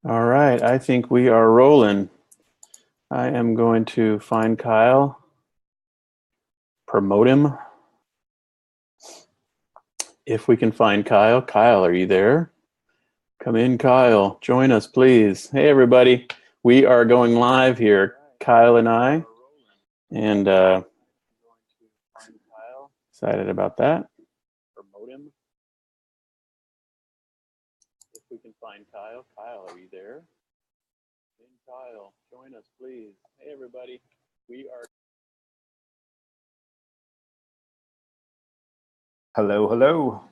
All right, I think we are rolling. I am going to find Kyle, promote him. If we can find Kyle. Kyle, are you there? Come in, Kyle. Join us, please. Hey, everybody. We are going live here, Kyle and I. And excited about that. Promote him. If we can find Kyle. Kyle, are you there? Kyle, join us, please. Hey, everybody. We are. Hello, hello.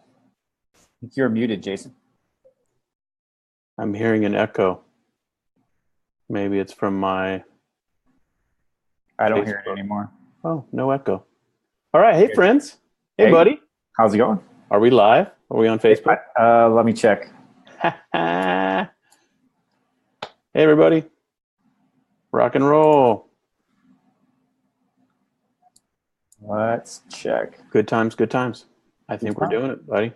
You're muted, Jason. I'm hearing an echo. Maybe it's from my. I don't hear it anymore. Oh, no echo. All right. Hey, friends. Hey, Hey. buddy. How's it going? Are we live? Are we on Facebook? Let me check. Hey, everybody. Rock and roll. Let's check. Good times, good times. I think we're doing it, buddy.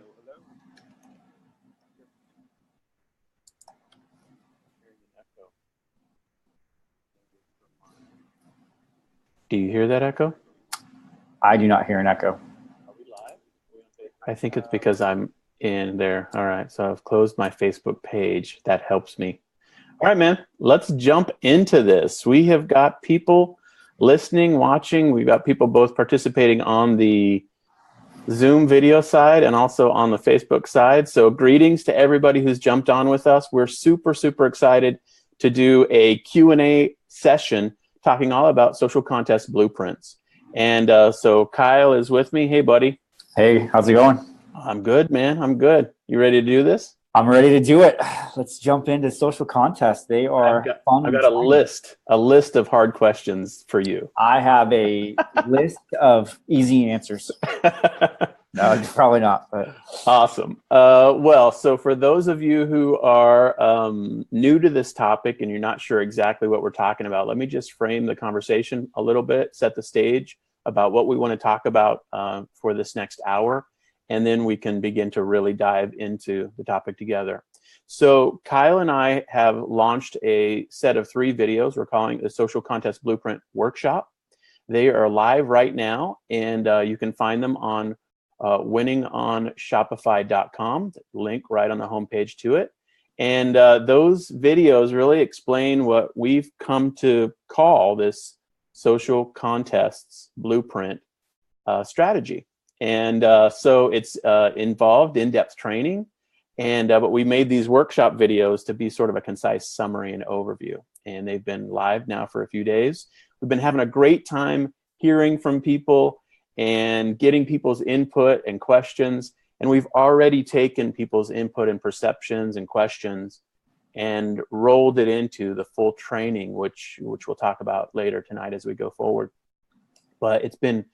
Do you hear that echo? I do not hear an echo. Are we live? I think it's because I'm in there. All right, so I've closed my Facebook page. That helps me. All right, man, let's jump into this. We have got people listening, watching. We've got people both participating on the Zoom video side and also on the Facebook side. So greetings to everybody who's jumped on with us. We're super, super excited to do a Q&A session talking all about social contest blueprints. And so Kyle is with me. Hey, buddy. Hey, how's it going? I'm good, man. I'm good. You ready to do this? I'm ready to do it. Let's jump into social contests. They are fun. I've got a list of hard questions for you. I have a list of easy answers. No, probably not. But. Awesome. Well, so for those of you who are new to this topic and you're not sure exactly what we're talking about, let me just frame the conversation a little bit, set the stage about what we want to talk about for this next hour, and then we can begin to really dive into the topic together. So Kyle and I have launched a set of 3 videos we're calling the Social Contest Blueprint Workshop. They are live right now, and you can find them on winningonshopify.com, link right on the homepage to it. And those videos really explain what we've come to call this social contests blueprint strategy. And so it's involved in-depth training, and but we made these workshop videos to be sort of a concise summary and overview. And they've been live now for a few days. We've been having a great time hearing from people and getting people's input and questions. And we've already taken people's input and perceptions and questions and rolled it into the full training, which we'll talk about later tonight as we go forward. But it's been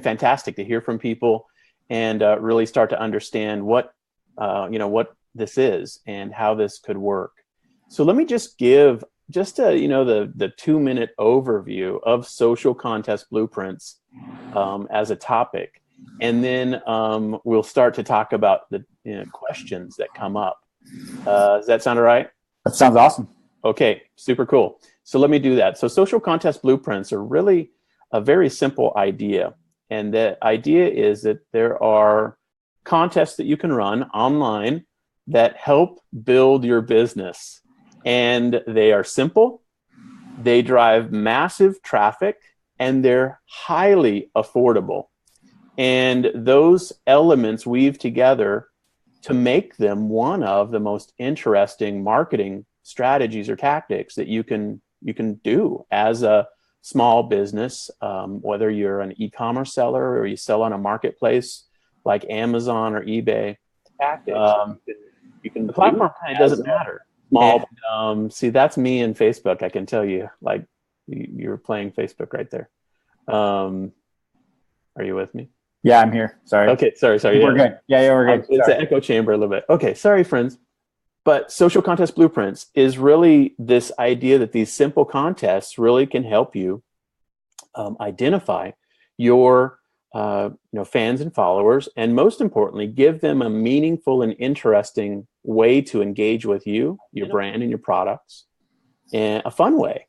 fantastic to hear from people and really start to understand what this is and how this could work. So let me just give the 2-minute overview of social contest blueprints as a topic, and then we'll start to talk about the questions that come up. Does that sound all right? That sounds awesome. Okay, super cool. So let me do that. So social contest blueprints are really a very simple idea, and the idea is that there are contests that you can run online that help build your business, and they are simple, they drive massive traffic, and they're highly affordable. And those elements weave together to make them one of the most interesting marketing strategies or tactics that you can do as a small business, whether you're an e-commerce seller or you sell on a marketplace like Amazon or eBay. Tactics. The platform kind of doesn't matter. Small. See, that's me and Facebook. I can tell you, like, you're playing Facebook right there. Are you with me? Yeah, I'm here. Sorry. Okay, sorry. We're good. Yeah, we're good. It's an echo chamber a little bit. Okay, sorry, friends. But social contest blueprints is really this idea that these simple contests really can help you identify your fans and followers, and most importantly, give them a meaningful and interesting way to engage with you, your brand, and your products in a fun way,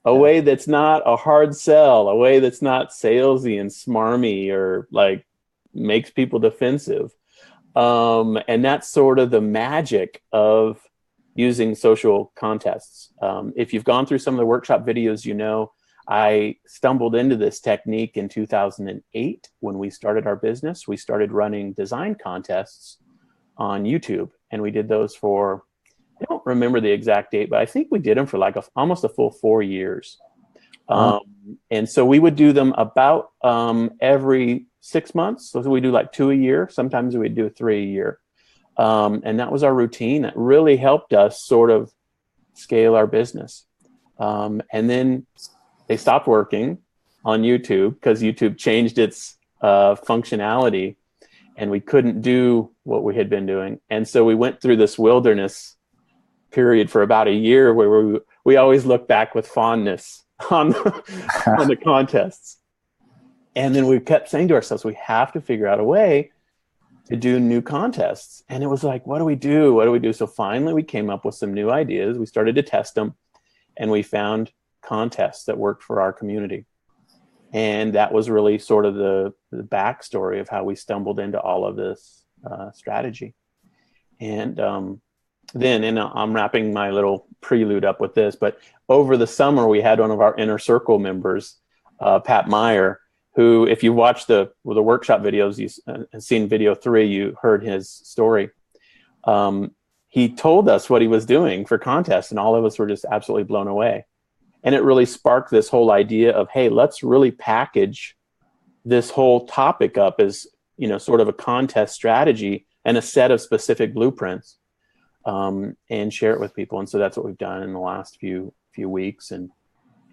a way that's not a hard sell, a way that's not salesy and smarmy or like makes people defensive. And that's sort of the magic of using social contests. If you've gone through some of the workshop videos, you know, I stumbled into this technique in 2008 when we started our business. We started running design contests on YouTube, and we did those for, I don't remember the exact date, but I think we did them for like almost a full 4 years. And so we would do them about every 6 months. So we do like 2 a year. Sometimes we'd do 3 a year. And that was our routine. That really helped us sort of scale our business. And then they stopped working on YouTube because YouTube changed its functionality, and we couldn't do what we had been doing. And so we went through this wilderness period for about a year where we always look back with fondness on the contests. And then we kept saying to ourselves, we have to figure out a way to do new contests. And it was like, what do we do? What do we do? So finally we came up with some new ideas. We started to test them, and we found contests that worked for our community. And that was really sort of the backstory of how we stumbled into all of this strategy. And then, and I'm wrapping my little prelude up with this, but over the summer, we had one of our inner circle members, Pat Meyer, who, if you watched the workshop videos, you've seen video 3, you heard his story. He told us what he was doing for contests, and all of us were just absolutely blown away. And it really sparked this whole idea of, hey, let's really package this whole topic up as, you know, sort of a contest strategy and a set of specific blueprints, and share it with people. And so that's what we've done in the last few weeks, and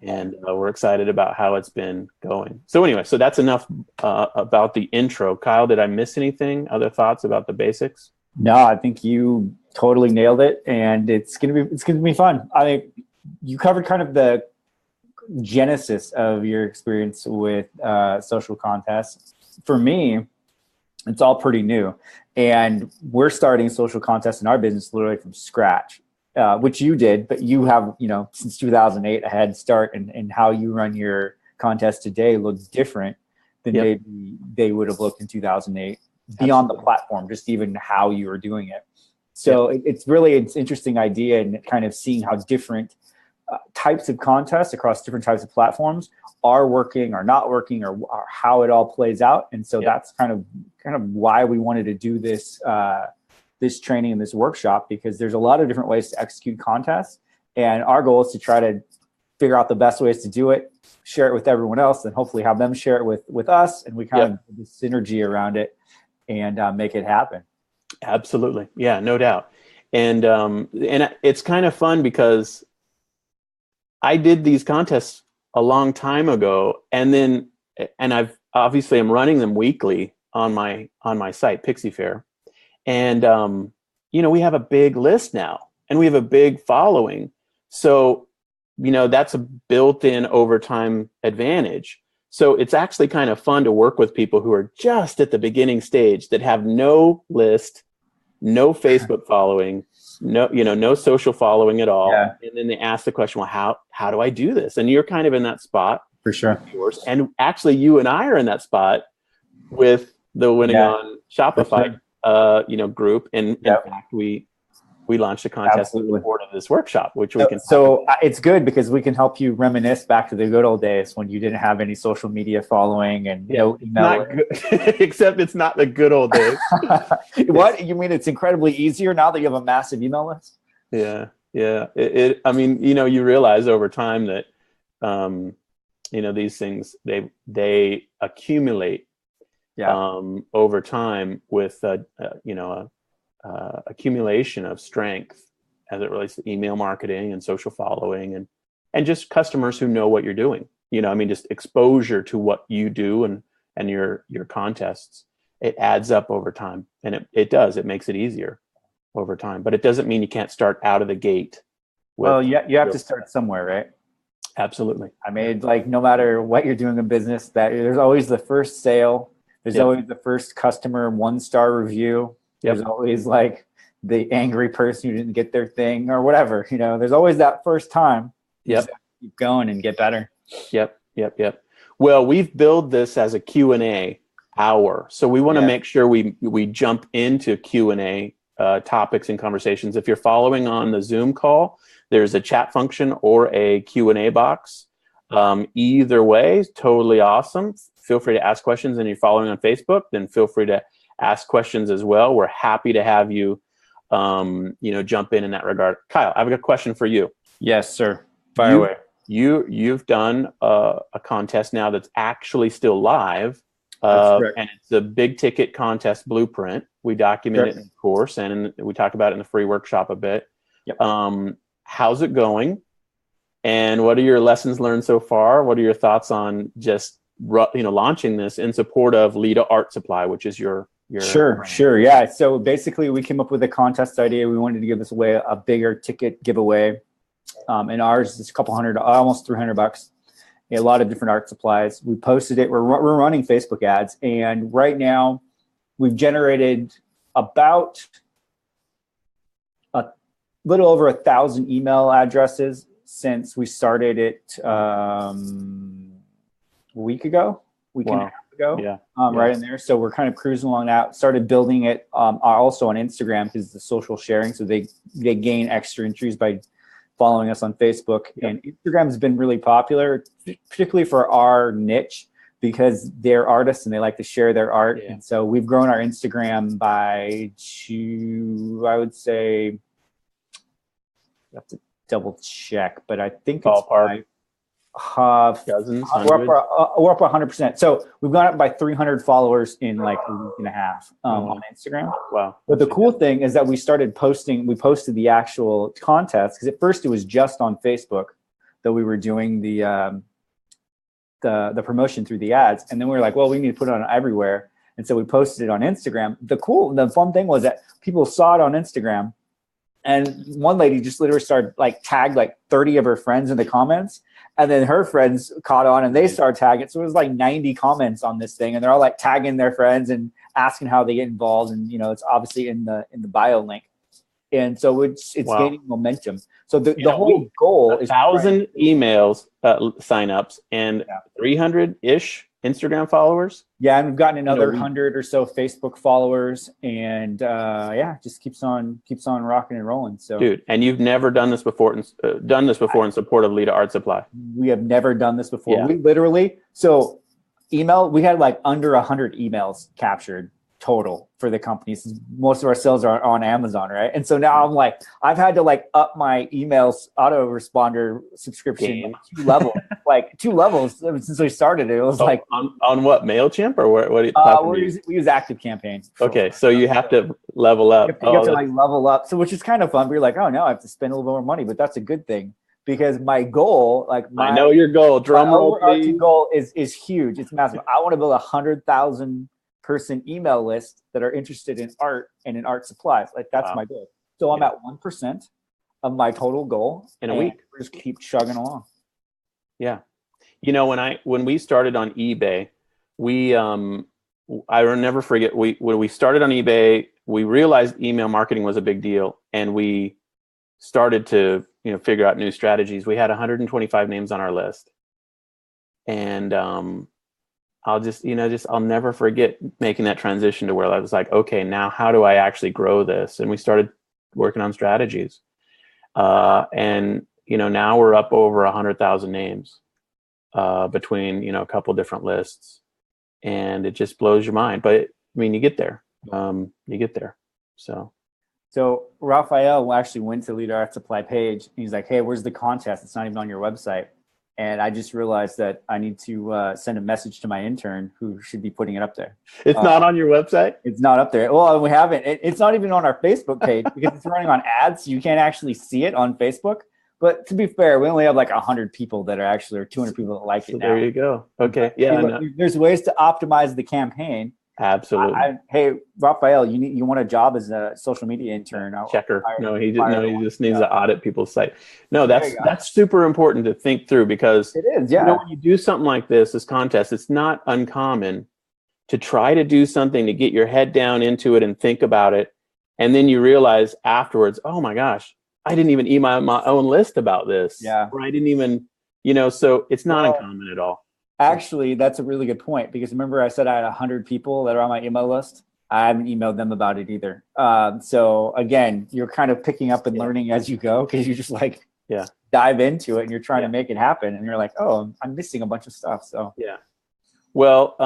we're excited about how it's been going. So anyway, so that's enough about the intro. Kyle, did I miss anything? Other thoughts about the basics? No, I think you totally nailed it, and it's gonna be fun. I mean, you covered kind of the genesis of your experience with social contests. For me, it's all pretty new, and we're starting social contests in our business literally from scratch, which you did, but you have, you know, since 2008 a head start, and how you run your contest today looks different than maybe they would have looked in 2008 beyond the platform, just even how you were doing it. So it's really an interesting idea, and kind of seeing how different types of contests across different types of platforms are working or not working, or how it all plays out. And so that's kind of why we wanted to do this this training and this workshop, because there's a lot of different ways to execute contests, and our goal is to try to figure out the best ways to do it, share it with everyone else, and hopefully have them share it with us, and we kind of do the synergy around it and make it happen. Absolutely. Yeah, no doubt. And it's kind of fun because I did these contests a long time ago, and I'm running them weekly on my site, Pixie Fair. And, you know, we have a big list now, and we have a big following. So, you know, that's a built-in overtime advantage. So it's actually kind of fun to work with people who are just at the beginning stage, that have no list, no Facebook following, no social following at all. Yeah. And then they ask the question, well, how do I do this? And you're kind of in that spot. For sure. And actually you and I are in that spot with the Winning on Shopify, group. And in fact, we launched a contest in support of this workshop, which we can. So it's good because we can help you reminisce back to the good old days when you didn't have any social media following and no email. Not good, except it's not the good old days. What you mean? It's incredibly easier now that you have a massive email list. Yeah. I mean, you know, you realize over time that, these things they accumulate. Over time with accumulation of strength as it relates to email marketing and social following and just customers who know what you're doing. You know, I mean, just exposure to what you do and your contests, it adds up over time, and it makes it easier over time. But it doesn't mean you can't start out of the gate. Well, you have to start somewhere, right? Absolutely. I mean, like, no matter what you're doing in business, that there's always the first sale. There's always the first customer 1-star review. There's always like the angry person who didn't get their thing or whatever. There's always that first time. You Yep. just have to keep going and get better. Yep. Well, we've built this as a Q&A hour, so we want to make sure we jump into Q&A topics and conversations. If you're following on the Zoom call, there's a chat function or a Q&A box. Either way, totally awesome. Feel free to ask questions. And you're following on Facebook, then feel free to ask questions as well. We're happy to have you, jump in that regard. Kyle, I have a question for you. Yes, sir. Fire away. You've done a contest now that's actually still live. That's correct. And it's a big ticket contest blueprint. We document it in the course, and we talk about it in the free workshop a bit. Yep. How's it going? And what are your lessons learned so far? What are your thoughts on just launching this in support of Leda Art Supply, which is your Sure. Yeah. So basically, we came up with a contest idea. We wanted to give this away, a bigger ticket giveaway. And ours is a couple hundred, almost $300. A lot of different art supplies. We posted it. We're running Facebook ads, and right now we've generated about a little over 1,000 email addresses since we started it a week and a half ago. Yeah. Right in there. So we're kind of cruising along that. Started building it also on Instagram because the social sharing. So they gain extra entries by following us on Facebook. Yep. And Instagram has been really popular, particularly for our niche, because they're artists and they like to share their art. Yeah. And so we've grown our Instagram by I would say, you have to double check, but I think Ballpark. it's Dozens, we're up 100%. So we've gone up by 300 followers in like a week and a half on Instagram. Wow. But the cool thing is that we posted the actual contest, because at first it was just on Facebook that we were doing the promotion through the ads. And then we were like, well, we need to put it on everywhere. And so we posted it on Instagram. The fun thing was that people saw it on Instagram, and one lady just literally started tagged 30 of her friends in the comments. And then her friends caught on and they started tagging. So it was 90 comments on this thing, and they're all tagging their friends and asking how they get involved. And it's obviously in the bio link. And so it's gaining momentum. So the whole goal is 1,000 emails signups and 300-ish Instagram followers. Yeah, and we've gotten another 100 or so Facebook followers, and just keeps on rocking and rolling. So, dude, and you've never done this before in support of Leda Art Supply. We have never done this before. Yeah. We literally email. We had under 100 emails captured total for the companies. Most of our sales are on Amazon, right? And so now I've had to up my emails autoresponder subscription 2 levels, 2 levels since we started it. It was on what, MailChimp or what? We use ActiveCampaign. Okay, so you have to level up. You have to level up. So which is kind of fun. We're oh no, I have to spend a little more money, but that's a good thing, because my goal, I know your goal. Drum roll, please. Goal is huge. It's massive. I want to build 100,000 person email list that are interested in art and in art supplies. That's my goal. So I'm at 1% of my total goal in a week. We just keep chugging along. Yeah. When we started on eBay, I will never forget, when we started on eBay, we realized email marketing was a big deal, and we started to figure out new strategies. We had 125 names on our list, and I'll never forget making that transition to where I was okay, now how do I actually grow this? And we started working on strategies. And now we're up over 100,000 names between, a couple different lists, and it just blows your mind. But you get there. So Raphael actually went to Leda Art Supply page, and he's like, hey, where's the contest? It's not even on your website. And I just realized that I need to send a message to my intern who should be putting it up there. It's not on your website? It's not up there. Well, we haven't. It's not even on our Facebook page because it's running on ads. So you can't actually see it on Facebook. But to be fair, we only have 100 people that are or 200 people that like it now. There you go. Okay. Yeah. There's ways to optimize the campaign. Absolutely. Hey, Raphael, you want a job as a social media intern? Checker. He just needs to audit people's site. No, that's super important to think through, because it is. Yeah. When you do something like this contest, it's not uncommon to try to do something to get your head down into it and think about it, And then you realize afterwards, oh my gosh, I didn't even email my own list about this. Yeah. Or I didn't even, so it's not uncommon at all. Actually, that's a really good point, because remember I said I had 100 people that are on my email list? I haven't emailed them about it either. So again, you're kind of picking up and learning as you go, because you just dive into it and you're trying to make it happen. And you're like, oh, I'm missing a bunch of stuff. So yeah. Well,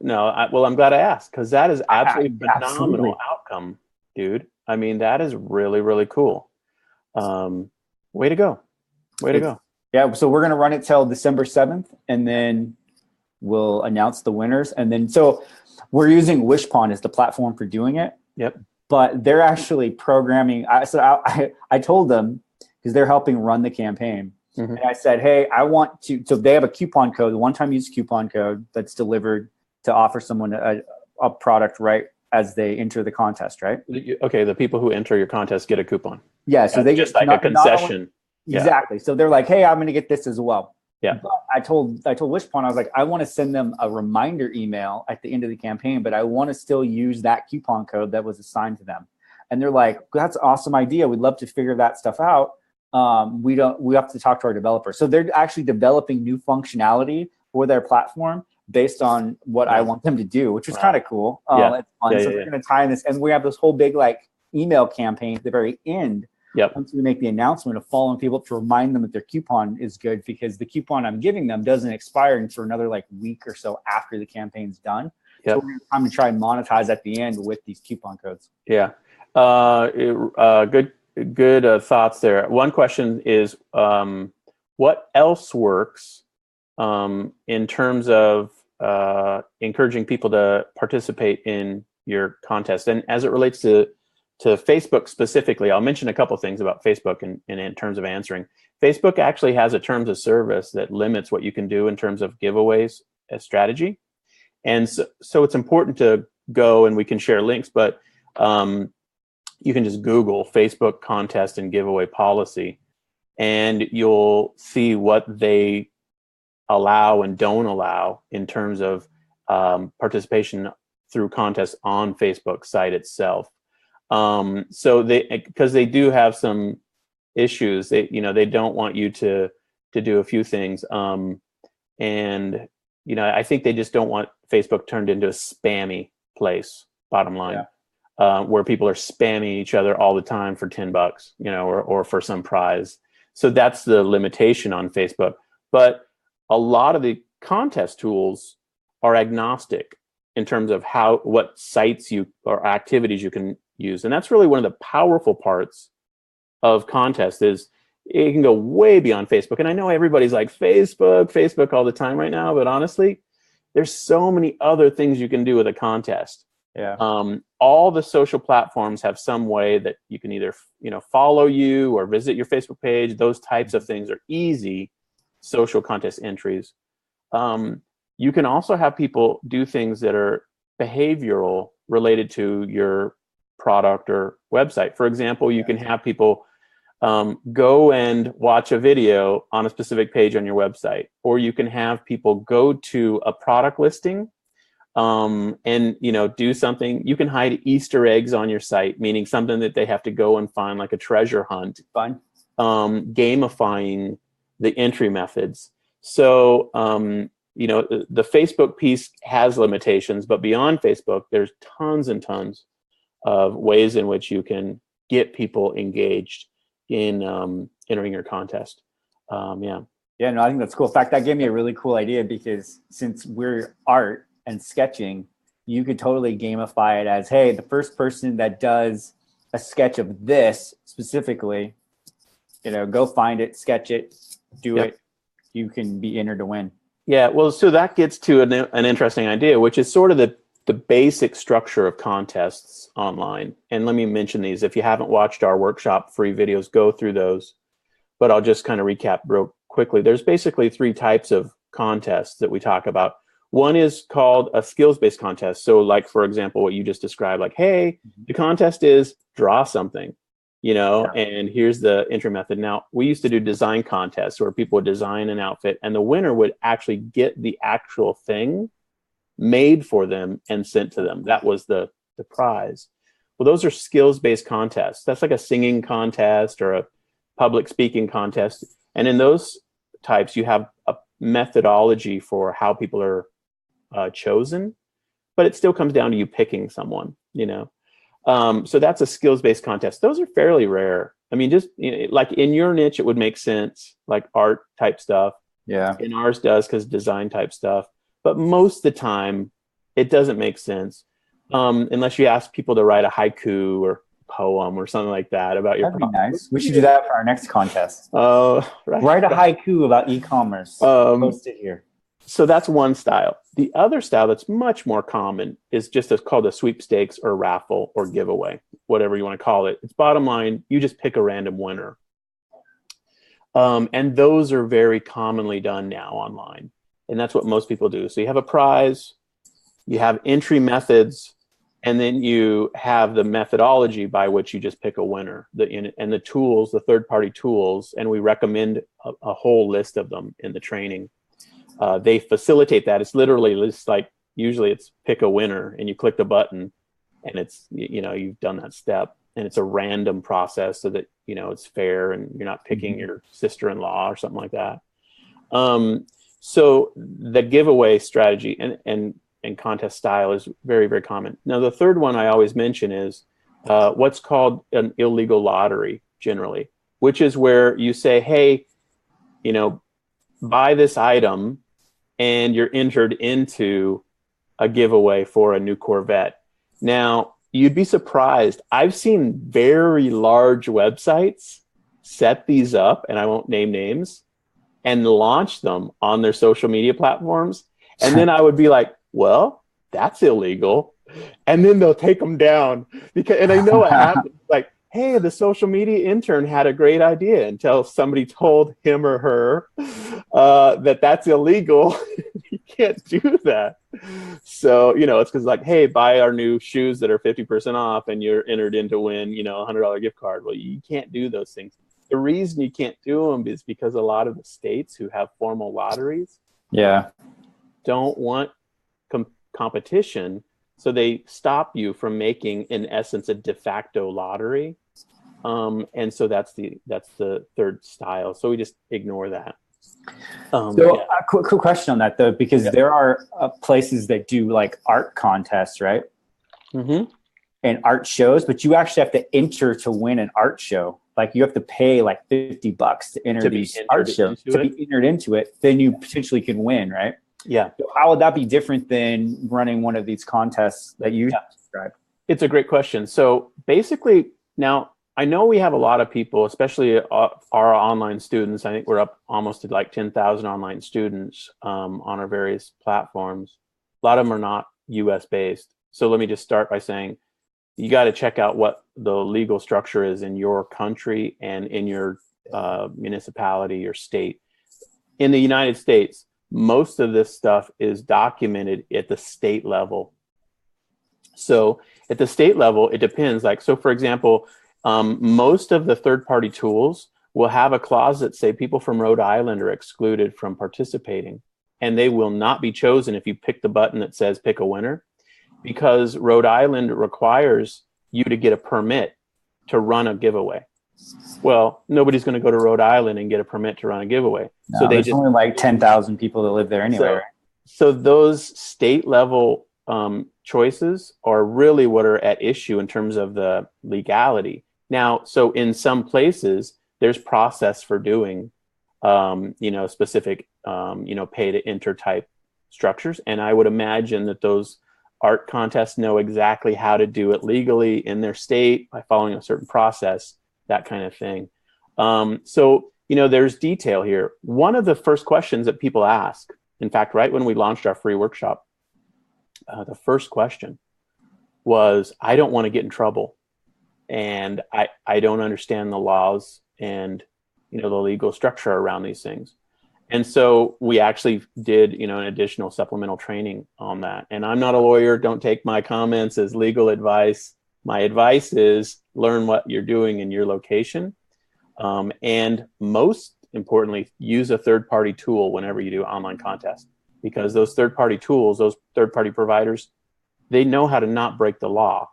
no, I'm glad I asked, because that is absolutely phenomenal outcome, dude. I mean, that is really, really cool. Way to go. Way to go. Yeah. So we're going to run it till December 7th, and then we'll announce the winners. And then, so we're using Wishpond as the platform for doing it. Yep. But they're actually programming. I told them, because they're helping run the campaign. Mm-hmm. And I said, hey, I want to, so they have a coupon code, a one-time use coupon code that's delivered to offer someone a product right as they enter the contest, right? Okay, the people who enter your contest get a coupon. Yeah, so they just like a concession. Exactly. So they're like, hey, I'm going to get this as well. Yeah. But I told Wishpond, I was like, I want to send them a reminder email at the end of the campaign, but I want to still use that coupon code that was assigned to them. And they're like, that's an awesome idea. We'd love to figure that stuff out. We have to talk to our developers. So they're actually developing new functionality for their platform based on what I want them to do, which is kind of cool. It's fun. So they're going to tie in this, and we have this whole big email campaign at the very end. Yep. Once we make the announcement of following people to remind them that their coupon is good, because the coupon I'm giving them doesn't expire until another week or so after the campaign's done. Yep. So we're going to try and monetize at the end with these coupon codes. Yeah. Good thoughts there. One question is, what else works in terms of encouraging people to participate in your contest? And as it relates to Facebook specifically, I'll mention a couple things about Facebook in terms of answering. Facebook actually has a terms of service that limits what you can do in terms of giveaways as strategy. And so it's important to go, and we can share links, but you can just Google Facebook contest and giveaway policy, and you'll see what they allow and don't allow in terms of participation through contests on Facebook site itself. So because they do have some issues, they don't want you to do a few things. And I think they just don't want Facebook turned into a spammy place, bottom line. Yeah. Where people are spamming each other all the time for $10, or for some prize. So that's the limitation on Facebook. But a lot of the contest tools are agnostic in terms of what sites or activities you can use. And that's really one of the powerful parts of contests, is it can go way beyond Facebook. And I know everybody's like, Facebook all the time right now, but honestly, there's so many other things you can do with a contest. Yeah. All the social platforms have some way that you can either, follow you or visit your Facebook page. Those types of things are easy social contest entries. You can also have people do things that are behavioral related to your product or website. For example, you can have people go and watch a video on a specific page on your website, or you can have people go to a product listing and do something. You can hide Easter eggs on your site, meaning something that they have to go and find, like a treasure hunt. Fun. Gamifying the entry methods. So the Facebook piece has limitations, but beyond Facebook, there's tons and tons of ways in which you can get people engaged in entering your contest. Yeah, no, I think that's cool. In fact, that gave me a really cool idea, because since we're art and sketching, you could totally gamify it as, hey, the first person that does a sketch of this specifically, go find it, sketch it, do it. You can be entered to win. Yeah, well, so that gets to an interesting idea, which is sort of the basic structure of contests online. And let me mention these. If you haven't watched our workshop free videos, go through those. But I'll just kind of recap real quickly. There's basically 3 types of contests that we talk about. One is called a skills-based contest. So like, for example, what you just described, like, hey, the contest is draw something, and here's the entry method. Now, we used to do design contests where people would design an outfit, and the winner would actually get the actual thing made for them and sent to them. That was the prize. Well, those are skills-based contests. That's like a singing contest or a public speaking contest. And in those types, you have a methodology for how people are chosen, but it still comes down to you picking someone, so that's a skills-based contest. Those are fairly rare. I mean, just like in your niche, it would make sense, like art type stuff. Yeah. In ours does, because design type stuff. But most of the time, it doesn't make sense unless you ask people to write a haiku or poem or something like that about your That'd be nice. We should do that for our next contest. Right. Write a haiku about e-commerce. Post it here. So that's one style. The other style that's much more common is just called a sweepstakes or raffle or giveaway, whatever you want to call it. It's bottom line, you just pick a random winner. And those are very commonly done now online. And that's what most people do. So you have a prize, you have entry methods, and then you have the methodology by which you just pick a winner, and the tools, the third-party tools, and we recommend a whole list of them in the training. They facilitate that. It's literally just like, usually it's pick a winner, and you click the button, and it's, you've done that step. And it's a random process so that, it's fair and you're not picking your sister-in-law or something like that. So the giveaway strategy and contest style is very, very common. Now, the third one I always mention is what's called an illegal lottery, generally, which is where you say, hey, buy this item and you're entered into a giveaway for a new Corvette. Now, you'd be surprised. I've seen very large websites set these up, and I won't name names, and launch them on their social media platforms. And then I would be like, well, that's illegal. And then they'll take them down. And I know what happens. Like, hey, the social media intern had a great idea until somebody told him or her that that's illegal. You can't do that. So, it's because like, hey, buy our new shoes that are 50% off and you're entered in to win, a $100 gift card. Well, you can't do those things. The reason you can't do them is because a lot of the states who have formal lotteries don't want competition. So they stop you from making, in essence, a de facto lottery. And so that's the third style. So we just ignore that. A quick question on that, though, because there are places that do like art contests, right? Mm-hmm. And art shows, but you actually have to enter to win an art show. Like you have to pay like $50 to enter these art shows to be entered into it. Then you potentially can win, right? Yeah. So how would that be different than running one of these contests that you described? It's a great question. So basically, now I know we have a lot of people, especially our online students. I think we're up almost to like 10,000 online students on our various platforms. A lot of them are not US based. So let me just start by saying, you got to check out what the legal structure is in your country and in your municipality or state. In the United States, most of this stuff is documented at the state level. So at the state level, it depends. Like, so for example, most of the third-party tools will have a clause that say people from Rhode Island are excluded from participating, and they will not be chosen if you pick the button that says pick a winner, because Rhode Island requires you to get a permit to run a giveaway. Well, nobody's going to go to Rhode Island and get a permit to run a giveaway. No, so there's only like 10,000 people that live there anyway. So those state level choices are really what are at issue in terms of the legality. Now, so in some places, there's process for doing, specific, pay to enter type structures. And I would imagine that those art contests know exactly how to do it legally in their state by following a certain process, that kind of thing. So there's detail here. One of the first questions that people ask, in fact, right when we launched our free workshop, the first question was, I don't want to get in trouble. And I don't understand the laws and, the legal structure around these things. And so we actually did, an additional supplemental training on that. And I'm not a lawyer. Don't take my comments as legal advice. My advice is learn what you're doing in your location. And most importantly, use a third-party tool whenever you do online contests, because those third-party tools, those third-party providers, they know how to not break the law.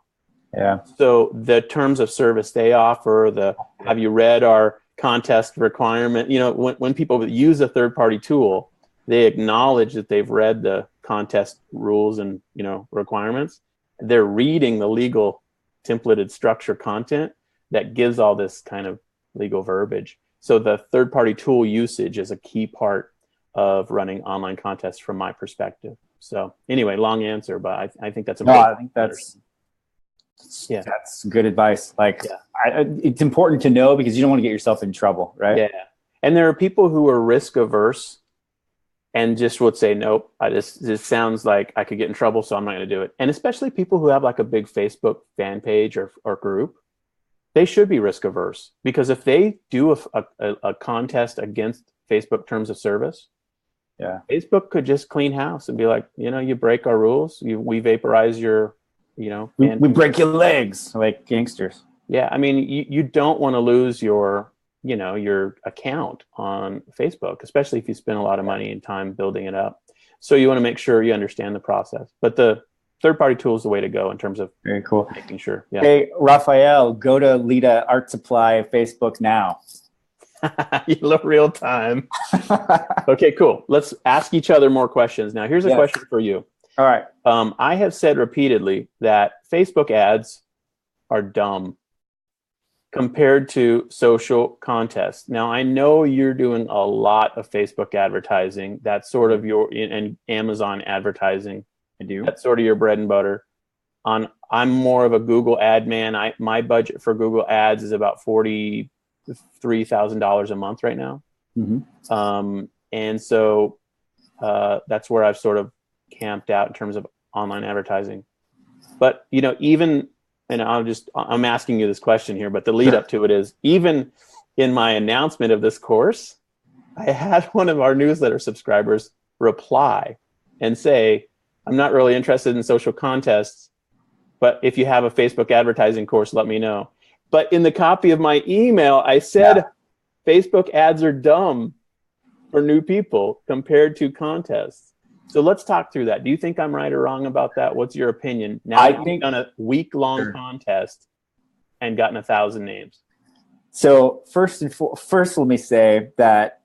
Yeah. So the terms of service they offer, have you read our contest requirement? When people use a third-party tool, they acknowledge that they've read the contest rules and requirements. They're reading the legal templated structure content that gives all this kind of legal verbiage. So the third-party tool usage is a key part of running online contests from my perspective. So anyway, long answer, but I think that's important. No, I think that's good advice. Like, it's important to know because you don't want to get yourself in trouble, right? Yeah. And there are people who are risk averse and just would say, nope, this sounds like I could get in trouble, so I'm not going to do it. And especially people who have like a big Facebook fan page or group, they should be risk averse, because if they do a contest against Facebook terms of service, Facebook could just clean house and be like, you break our rules, we vaporize your, we break your legs like gangsters. Yeah, I mean, you don't want to lose your account on Facebook, especially if you spend a lot of money and time building it up. So you want to make sure you understand the process. But the third-party tool is the way to go in terms of very cool making sure. Yeah. Hey, Raphael, go to Lita Art Supply Facebook now. You look real time. Okay, cool. Let's ask each other more questions. Now, here's a question for you. All right. I have said repeatedly that Facebook ads are dumb compared to social contests. Now, I know you're doing a lot of Facebook advertising. That's sort of and Amazon advertising. I do. That's sort of your bread and butter. I'm more of a Google ad man. My budget for Google ads is about $43,000 a month right now. Mm-hmm. And so that's where I've sort of camped out in terms of online advertising. But, even, and I'm asking you this question here, but the lead up to it is, even in my announcement of this course, I had one of our newsletter subscribers reply and say, I'm not really interested in social contests, but if you have a Facebook advertising course, let me know. But in the copy of my email, I said, Facebook ads are dumb for new people compared to contests. So let's talk through that. Do you think I'm right or wrong about that? What's your opinion? Now you've done a week-long contest and gotten 1,000 names. So first, let me say that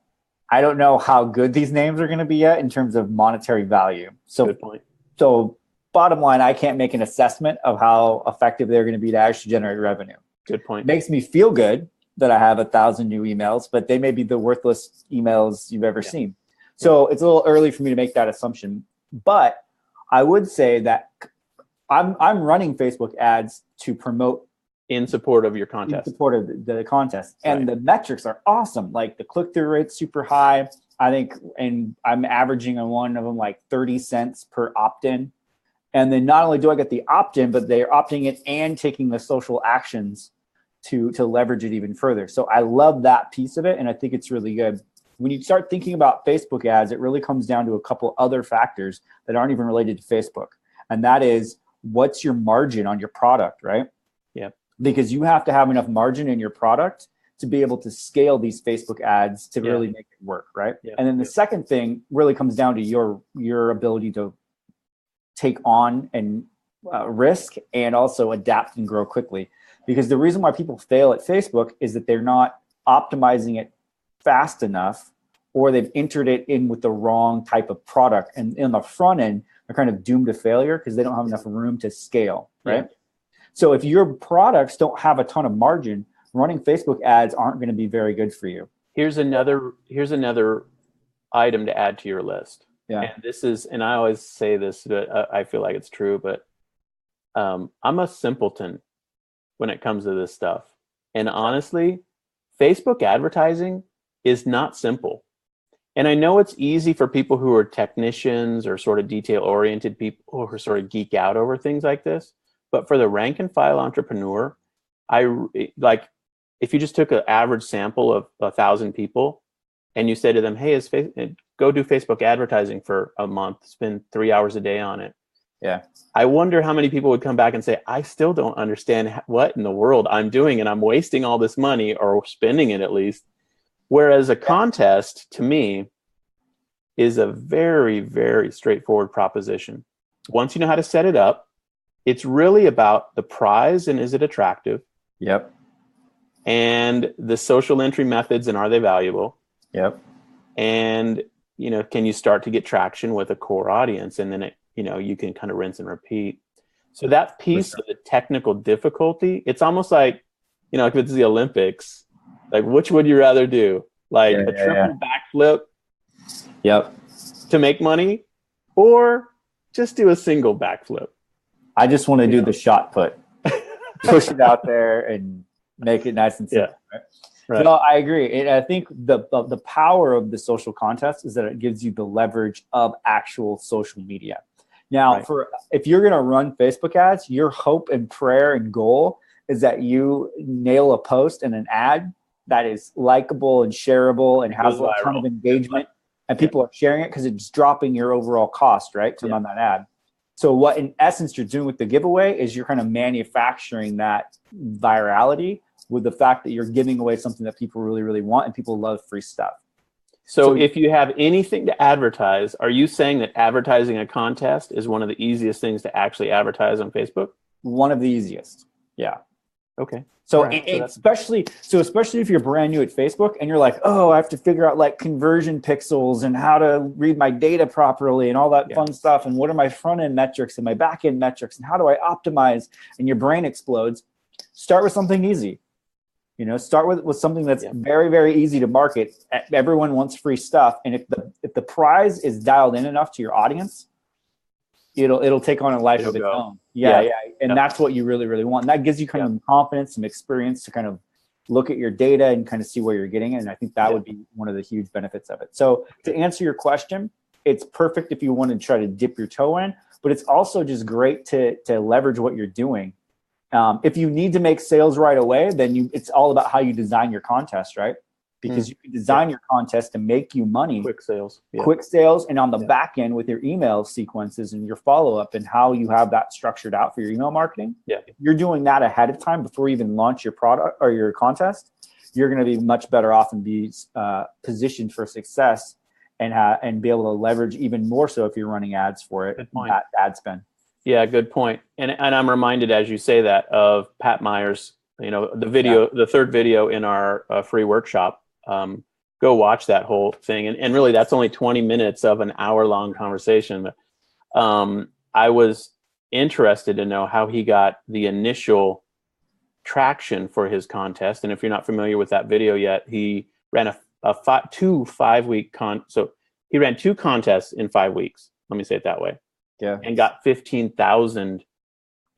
I don't know how good these names are going to be yet in terms of monetary value. So, good point. So bottom line, I can't make an assessment of how effective they're going to be to actually generate revenue. Good point. It makes me feel good that I have 1,000 new emails, but they may be the worthless emails you've ever seen. So it's a little early for me to make that assumption. But I would say that I'm running Facebook ads to promote in support of your contest. In support of the contest. And the metrics are awesome. Like the click-through rate's super high. I think, and I'm averaging on one of them like 30 cents per opt-in. And then not only do I get the opt-in, but they're opting in and taking the social actions to leverage it even further. So I love that piece of it, and I think it's really good. When you start thinking about Facebook ads, it really comes down to a couple other factors that aren't even related to Facebook. And that is, what's your margin on your product, right? Yeah. Because you have to have enough margin in your product to be able to scale these Facebook ads to really make it work, right? Yeah. And then the second thing really comes down to your ability to take on and risk and also adapt and grow quickly. Because the reason why people fail at Facebook is that they're not optimizing it fast enough, or they've entered it in with the wrong type of product. And in the front end, they're kind of doomed to failure because they don't have enough room to scale, right? Yeah. So if your products don't have a ton of margin, running Facebook ads aren't going to be very good for you. Here's another item to add to your list. Yeah. And this is, and I always say this, but I feel like it's true, but I'm a simpleton when it comes to this stuff. And honestly, Facebook advertising is not simple. And I know it's easy for people who are technicians or sort of detail-oriented people who sort of geek out over things like this. But for the rank and file entrepreneur, if you just took an average sample of 1,000 people and you said to them, hey, go do Facebook advertising for a month, spend 3 hours a day on it. Yeah. I wonder how many people would come back and say, I still don't understand what in the world I'm doing, and I'm wasting all this money, or spending it at least. Whereas a contest, to me, is a very, very straightforward proposition. Once you know how to set it up, it's really about the prize and is it attractive, Yep. and the social entry methods and are they valuable, Yep. and can you start to get traction with a core audience, and then you can kind of rinse and repeat. So that piece of the technical difficulty, it's almost like if it's the Olympics, like which would you rather do, like a triple backflip Yep. to make money, or just do a single backflip? I just want to do the shot put, push it out there and make it nice and simple. Yeah. Right. No, I agree. And I think the power of the social contest is that it gives you the leverage of actual social media. Now, if you're going to run Facebook ads, your hope and prayer and goal is that you nail a post and an ad that is likable and shareable and has a ton of engagement, and people are sharing it because it's dropping your overall cost, right, to run that ad. So what, in essence, you're doing with the giveaway is you're kind of manufacturing that virality with the fact that you're giving away something that people really, really want, and people love free stuff. So if you have anything to advertise, are you saying that advertising a contest is one of the easiest things to actually advertise on Facebook? One of the easiest. Yeah. Okay. So, especially if you're brand new at Facebook and you're like, oh, I have to figure out like conversion pixels and how to read my data properly and all that fun stuff. And what are my front end metrics and my back end metrics and how do I optimize? And your brain explodes. Start with something easy. Start with something that's very, very easy to market. Everyone wants free stuff. And if the prize is dialed in enough to your audience, it'll take on a life of its own. Yeah. And that's what you really, really want. And that gives you kind of confidence, some experience to kind of look at your data and kind of see where you're getting it. And I think that would be one of the huge benefits of it. So to answer your question, it's perfect if you want to try to dip your toe in, but it's also just great to leverage what you're doing. If you need to make sales right away, then it's all about how you design your contest, right? Because you can design your contest to make you money. Quick sales. And on the back end with your email sequences and your follow-up and how you have that structured out for your email marketing. Yeah. If you're doing that ahead of time before you even launch your product or your contest, you're going to be much better off and be positioned for success and be able to leverage even more so if you're running ads for it, that ad spend. Yeah, good point. And I'm reminded as you say that of Pat Myers, the video, the third video in our free workshop. Go watch that whole thing. And really that's only 20 minutes of an hour-long conversation. I was interested to know how he got the initial traction for his contest. And if you're not familiar with that video yet, he ran two 5-week so he ran 2 contests in 5 weeks. Let me say it that way. Yeah. And got 15,000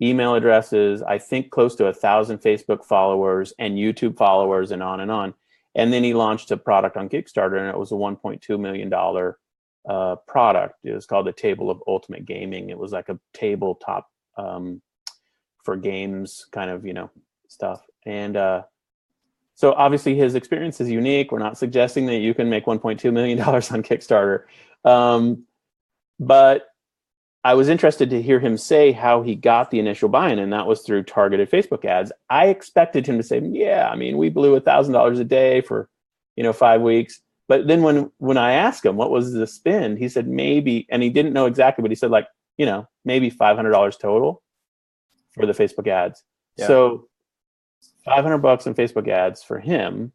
email addresses, I think close to 1,000 Facebook followers and YouTube followers and on and on. And then he launched a product on Kickstarter, and it was a $1.2 million product. It was called the Table of Ultimate Gaming. It was like a tabletop for games kind of, stuff. And so obviously his experience is unique. We're not suggesting that you can make $1.2 million on Kickstarter. But I was interested to hear him say how he got the initial buy-in, and that was through targeted Facebook ads. I expected him to say, yeah, I mean, we blew $1,000 a day for, 5 weeks. But then when I asked him what was the spend, he said maybe, and he didn't know exactly, but he said maybe $500 total for the Facebook ads. Yeah. So $500 in Facebook ads for him,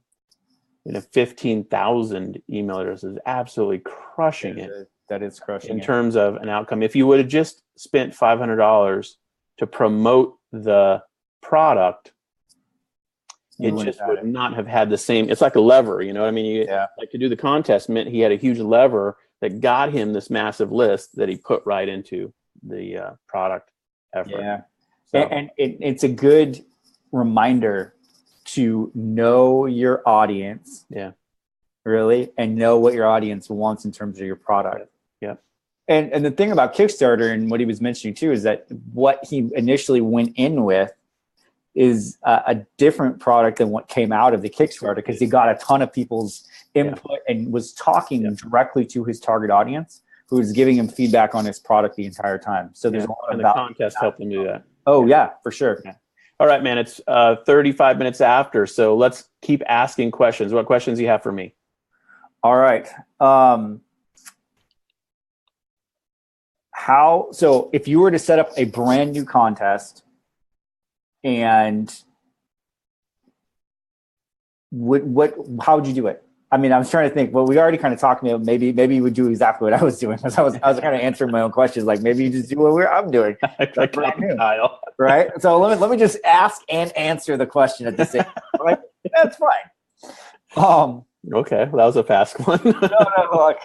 15,000 email addresses, absolutely crushing it. That is crushing in terms of an outcome. If you would have just spent $500 to promote the product, it just would not have had the same. It's like a lever, you know what I mean? Like to do the contest meant he had a huge lever that got him this massive list that he put right into the product effort. Yeah, so. And it's a good reminder to know your audience. Yeah. Really, and know what your audience wants in terms of your product. Yeah. And the thing about Kickstarter and what he was mentioning too is that what he initially went in with is a different product than what came out of the Kickstarter, because he got a ton of people's input and was talking directly to his target audience, who was giving him feedback on his product the entire time. So there's a lot of the contest helped him do that. Oh yeah, for sure. Yeah. All right, man. It's 35 minutes after, so let's keep asking questions. What questions do you have for me? All right. So if you were to set up a brand new contest and how would you do it? I mean, I was trying to think. Well, we already kind of talked about maybe you would do exactly what I was doing, because I was kind of answering my own questions. Like maybe you just do what I'm doing. That's brand new, Kyle. right? So let me just ask and answer the question at the same time. Like, that's fine. Okay, well, that was a fast one. No. Like,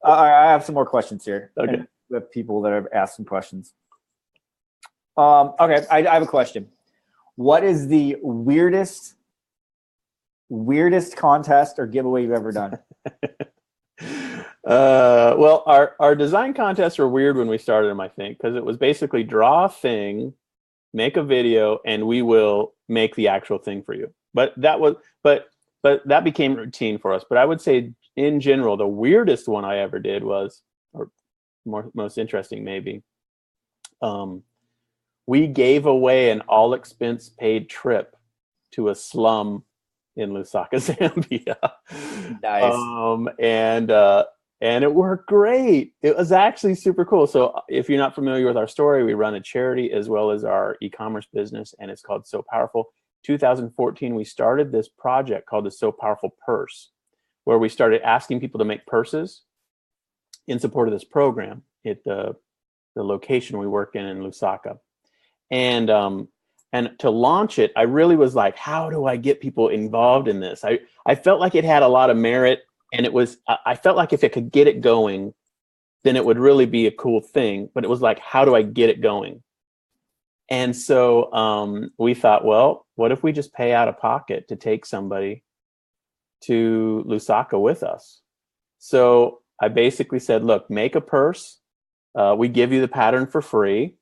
I have some more questions here. Okay. And we have people that have asked some questions. Okay, I have a question. What is the weirdest contest or giveaway you've ever done? Well, our design contests were weird when we started them, I think, because it was basically draw a thing, make a video, and we will make the actual thing for you. But that became routine for us. But I would say, in general, the weirdest one I ever did was, or most interesting maybe, we gave away an all expense paid trip to a slum in Lusaka, Zambia. Nice. And it worked great. It was actually super cool. So if you're not familiar with our story, we run a charity as well as our e-commerce business, and it's called So Powerful. 2014, we started this project called the So Powerful Purse, where we started asking people to make purses in support of this program at the location we work in Lusaka. And to launch it, I really was like, how do I get people involved in this? I felt like it had a lot of merit, and I felt like if it could get it going, then it would really be a cool thing. But it was like, how do I get it going? And so we thought, well, what if we just pay out of pocket to take somebody to Lusaka with us? So I basically said, look, make a purse. We give you the pattern for free.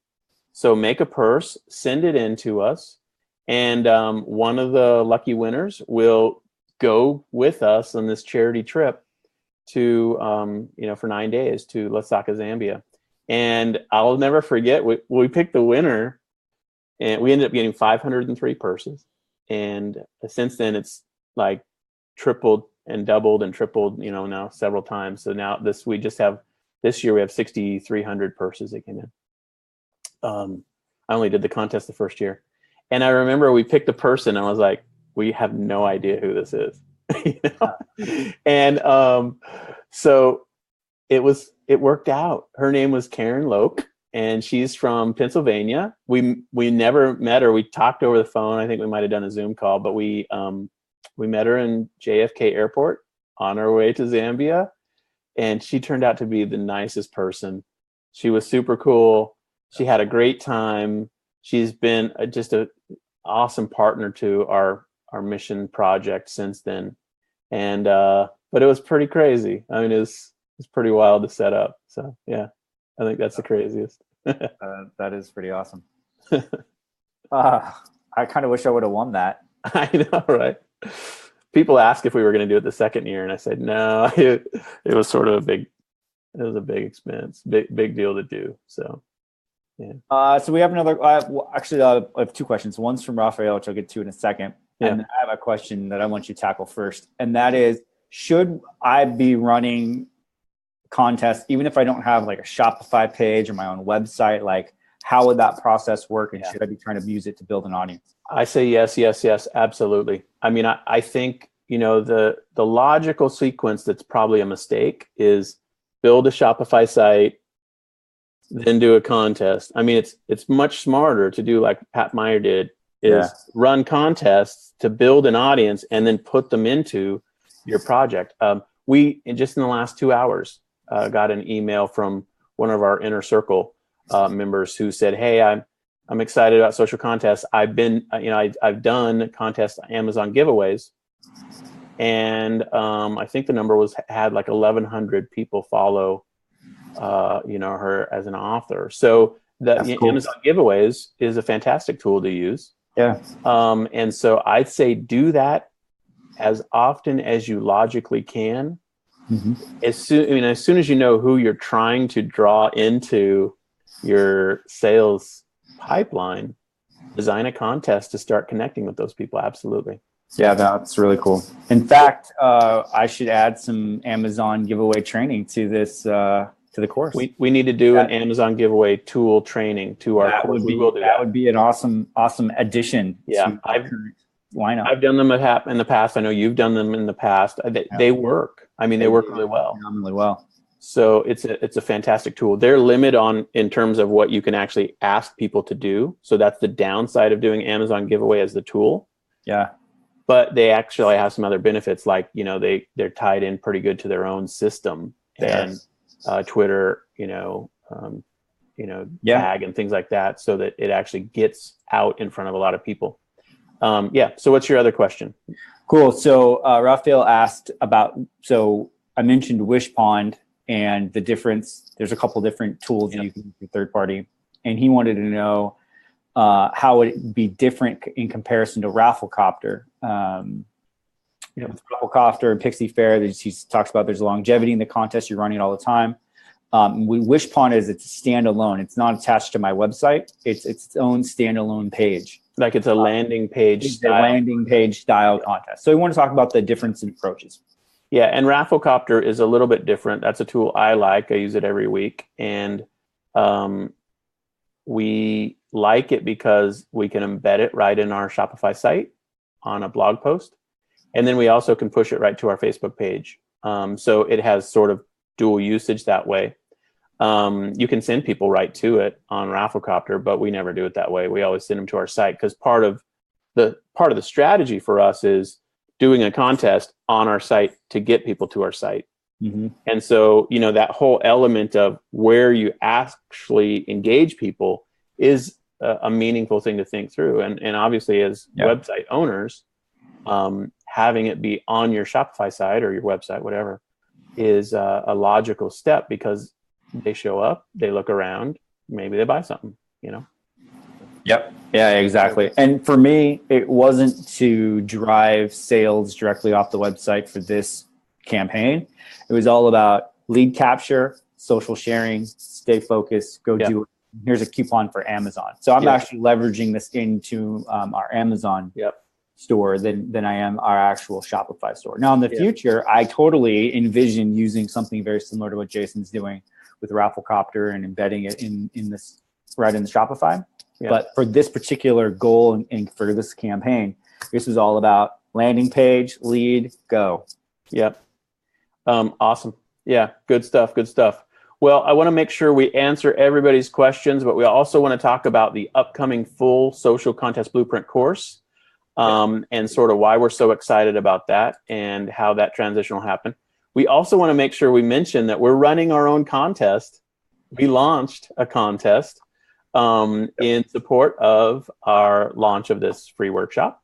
So make a purse, send it in to us, and one of the lucky winners will go with us on this charity trip to, for 9 days to Lusaka, Zambia. And I'll never forget, we picked the winner, and we ended up getting 503 purses. And since then, it's like tripled and doubled and tripled, now several times. So now this year we have 6,300 purses that came in. I only did the contest the first year, and I remember we picked a person, and I was like, we have no idea who this is. And so it worked out. Her name was Karen Loke, and she's from Pennsylvania. We never met her. We talked over the phone. I think we might have done a Zoom call, but we met her in JFK Airport on our way to Zambia, and she turned out to be the nicest person. She was super cool. She had a great time. She's been just an awesome partner to our mission project since then. And but it was pretty crazy. I mean, it's pretty wild to set up. So yeah, I think that's the craziest. That is pretty awesome. I kind of wish I would have won that. I know, right? People asked if we were going to do it the second year, and I said no. It was sort of a big expense, big deal to do. So. Yeah. So we have another. I have two questions. One's from Raphael, which I'll get to in a second, and I have a question that I want you to tackle first, and that is: should I be running contests even if I don't have like a Shopify page or my own website? Like, how would that process work, and should I be trying to use it to build an audience? I say yes, absolutely. I mean, I think the logical sequence that's probably a mistake is build a Shopify site, then do a contest. I mean, it's much smarter to do like Pat Meyer did, run contests to build an audience and then put them into your project. We, just in the last 2 hours, got an email from one of our inner circle members who said, hey, I'm excited about social contests. I've done contest Amazon giveaways, and I think the number had like 1,100 people follow her as an author. So cool. Amazon giveaways is a fantastic tool to use. Yeah. And so I'd say do that as often as you logically can. Mm-hmm. As soon as you know who you're trying to draw into your sales pipeline, design a contest to start connecting with those people. Absolutely. Yeah, that's really cool. In fact, I should add some Amazon giveaway training to this to the course. We need to do an Amazon giveaway tool training to our That course. would be, We will do that would be an awesome addition Yeah, to our current lineup. I've done them in the past. I know you've done them in the past. They work. I mean, they work really well. Phenomenally well. So it's a fantastic tool. They're limited in terms of what you can actually ask people to do. So that's the downside of doing Amazon giveaway as the tool. Yeah. But they actually have some other benefits, like, you know, they're tied in pretty good to their own system and Twitter, tag and things like that, so that it actually gets out in front of a lot of people. So what's your other question? Cool. So Raphael asked about, so I mentioned Wishpond and the difference. There's a couple different tools that you can use for third party. And he wanted to know how would it be different in comparison to Rafflecopter. With Rafflecopter and Pixie Fair, he talks about there's longevity in the contest. You're running it all the time. Wishpond it's a standalone. It's not attached to my website. It's its own standalone page. Like it's a landing page style. A landing page style contest. So we want to talk about the difference in approaches. Yeah, and Rafflecopter is a little bit different. That's a tool I like. I use it every week. And we like it because we can embed it right in our Shopify site on a blog post. And then we also can push it right to our Facebook page. So it has sort of dual usage that way. You can send people right to it on Rafflecopter, but we never do it that way. We always send them to our site, because part of the strategy for us is doing a contest on our site to get people to our site. Mm-hmm. And so, that whole element of where you actually engage people is a meaningful thing to think through. And obviously, as website owners, having it be on your Shopify site or your website, whatever, is a logical step, because they show up, they look around, maybe they buy something, Yep. Yeah, exactly. And for me, it wasn't to drive sales directly off the website for this campaign. It was all about lead capture, social sharing, stay focused, go do it. Here's a coupon for Amazon. So I'm actually leveraging this into our Amazon store than I am our actual Shopify store. Now, in the future, I totally envision using something very similar to what Jason's doing with Rafflecopter and embedding it in this right in the Shopify. Yeah. But for this particular goal and for this campaign, this was all about landing page, lead, go. Yep. Awesome. Yeah, good stuff. Good stuff. Well, I want to make sure we answer everybody's questions, but we also want to talk about the upcoming full social contest blueprint course, and sort of why we're so excited about that and how that transition will happen. We also want to make sure we mention that we're running our own contest. We launched a contest in support of our launch of this free workshop.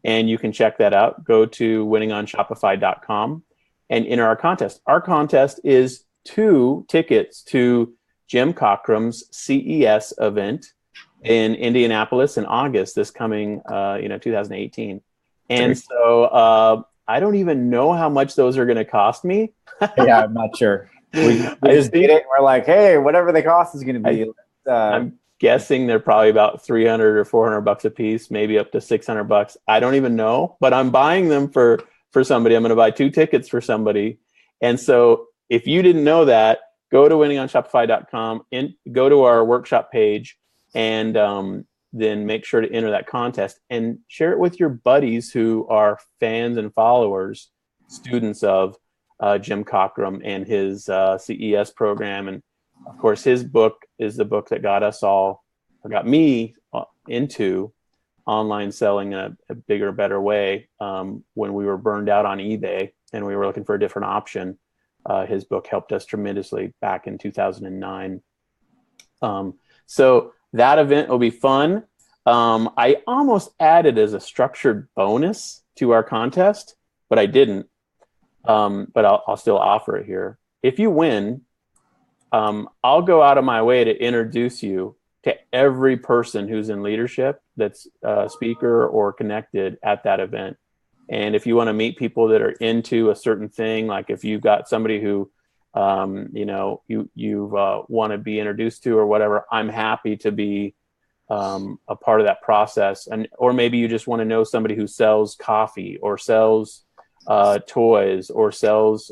And you can check that out. Go to winningonshopify.com and enter our contest. Our contest is 2 tickets to Jim Cockram's CES event in Indianapolis in August, this coming 2018. And so I don't even know how much those are going to cost me. Yeah, I'm not sure. We just did it. We're like, hey, whatever the cost is going to be. I'm guessing they're probably about $300 or $400 a piece, maybe up to $600. I don't even know, but I'm buying them for somebody. I'm going to buy 2 tickets for somebody. And so if you didn't know that, go to winningonshopify.com and go to our workshop page, and then make sure to enter that contest and share it with your buddies who are fans and followers, students of Jim Cockram and his CES program. And of course, his book is the book that got me into online selling in a bigger, better way when we were burned out on eBay and we were looking for a different option. His book helped us tremendously back in 2009. So that event will be fun. I almost added as a structured bonus to our contest, but I didn't. But I'll still offer it here. If you win, I'll go out of my way to introduce you to every person who's in leadership that's a speaker or connected at that event. And if you want to meet people that are into a certain thing, like if you've got somebody who you want to be introduced to or whatever, I'm happy to be a part of that process. Or maybe you just want to know somebody who sells coffee or sells toys or sells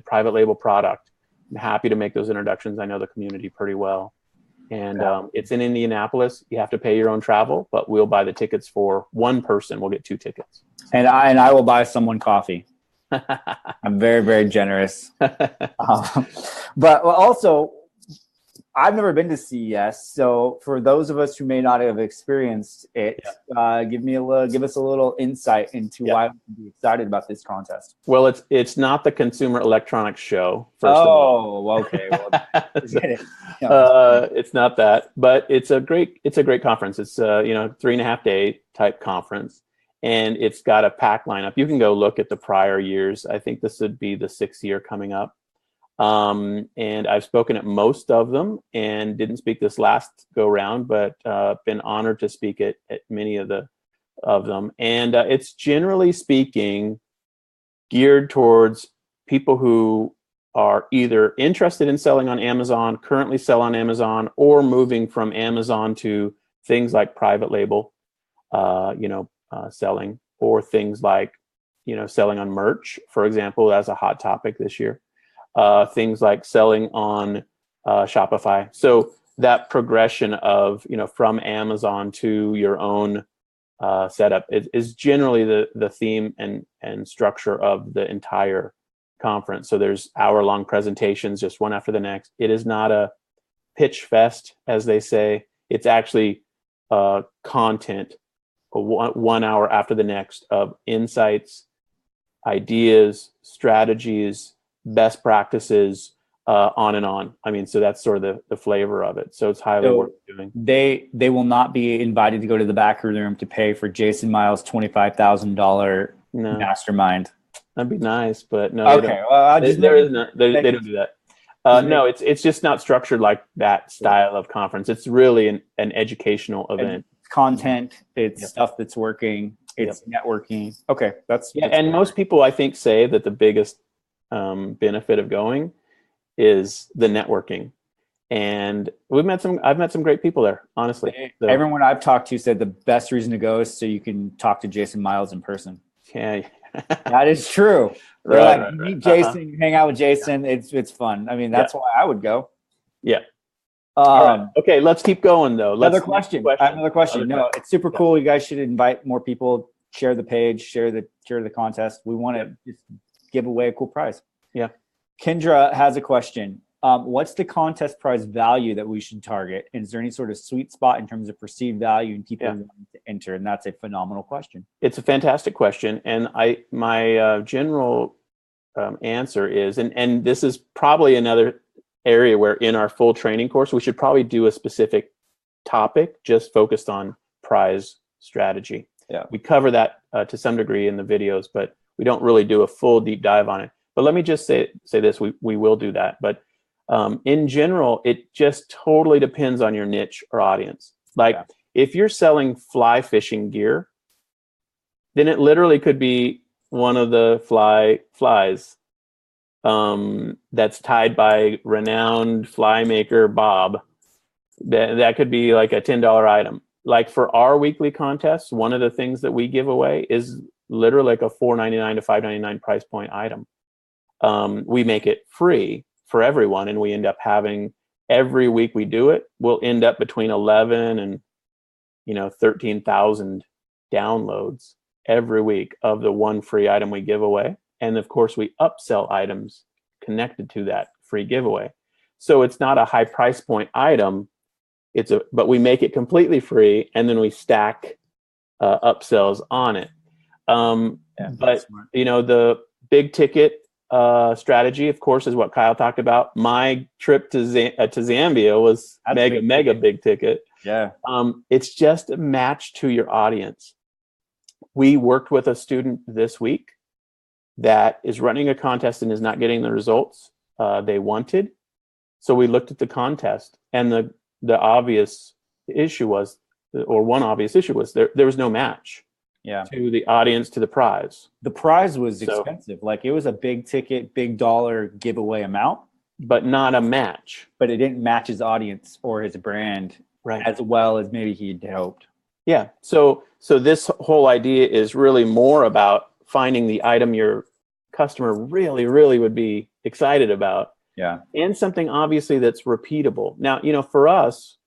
private label product. happy to make those introductions. I know the community pretty well. And it's in Indianapolis. You have to pay your own travel, but we'll buy the tickets for one person. We'll get 2 tickets. And I will buy someone coffee. I'm very, very generous. But also, I've never been to CES, so for those of us who may not have experienced it, give us a little insight into why we should be excited about this contest. Well, it's not the Consumer Electronics Show. First of all. Okay. Well, it's not that, but it's a great conference. It's 3.5 day type conference, and it's got a packed lineup. You can go look at the prior years. I think this would be the 6th year coming up. And I've spoken at most of them and didn't speak this last go round, but been honored to speak at many of them. And it's generally speaking geared towards people who are either interested in selling on Amazon, currently sell on Amazon, or moving from Amazon to things like private label, selling, or things like, selling on merch, for example. That's a hot topic this year. Things like selling on Shopify. So that progression of, from Amazon to your own setup is generally the theme and structure of the entire conference. So there's hour-long presentations, just one after the next. It is not a pitch fest, as they say. It's actually content, 1 hour after the next, of insights, ideas, strategies, best practices, on and on. I mean, so that's sort of the flavor of it. So it's highly worth doing. They will not be invited to go to the back room to pay for Jason Miles' $25,000 mastermind. That'd be nice, but no. Okay, well, they don't do that. No, it's just not structured like that style of conference. It's really an educational event. It's content. It's stuff that's working. It's networking. Okay, that's and most people, I think, say that the biggest benefit of going is the networking, and I've met some great people there, honestly. So, everyone I've talked to said the best reason to go is so you can talk to Jason Miles in person. Yeah. That is true. Right. Meet Jason, hang out with Jason. It's fun. I mean, that's why I would go. Yeah. All right. Okay, let's keep going though. I have another question. No, it's super cool. You guys should invite more people. Share the page. Share the contest. We want to just give away a cool prize. Yeah. Kendra has a question. What's the contest prize value that we should target? And is there any sort of sweet spot in terms of perceived value and people wanting to enter? And that's a phenomenal question. It's a fantastic question. And my general answer is, and this is probably another area where in our full training course, we should probably do a specific topic just focused on prize strategy. Yeah. We cover that to some degree in the videos, but we don't really do a full deep dive on it. But let me just say this, we will do that. But in general, it just totally depends on your niche or audience. Like if you're selling fly fishing gear, then it literally could be one of the flies that's tied by renowned fly maker Bob. That could be like a $10 item. Like for our weekly contests, one of the things that we give away is literally like a $4.99 to $5.99 price point item. We make it free for everyone, and we end up having, every week we do it, we'll end up between 11 and 13,000 downloads every week of the one free item we give away. And of course we upsell items connected to that free giveaway. So it's not a high price point item, but we make it completely free, and then we stack upsells on it. But the big ticket strategy, of course, is what Kyle talked about. My trip to Zambia was mega big ticket. Yeah. It's just a match to your audience. We worked with a student this week that is running a contest and is not getting the results they wanted. So we looked at the contest, and the obvious issue was, or one obvious issue was, there was no match. Yeah. To the audience, to the prize. The prize was expensive. Like it was a big ticket, big dollar giveaway amount, but not a match. But it didn't match his audience or his brand as well as maybe he'd hoped. Yeah. So this whole idea is really more about finding the item your customer really, really would be excited about, Yeah. and something obviously that's repeatable. Now, for us,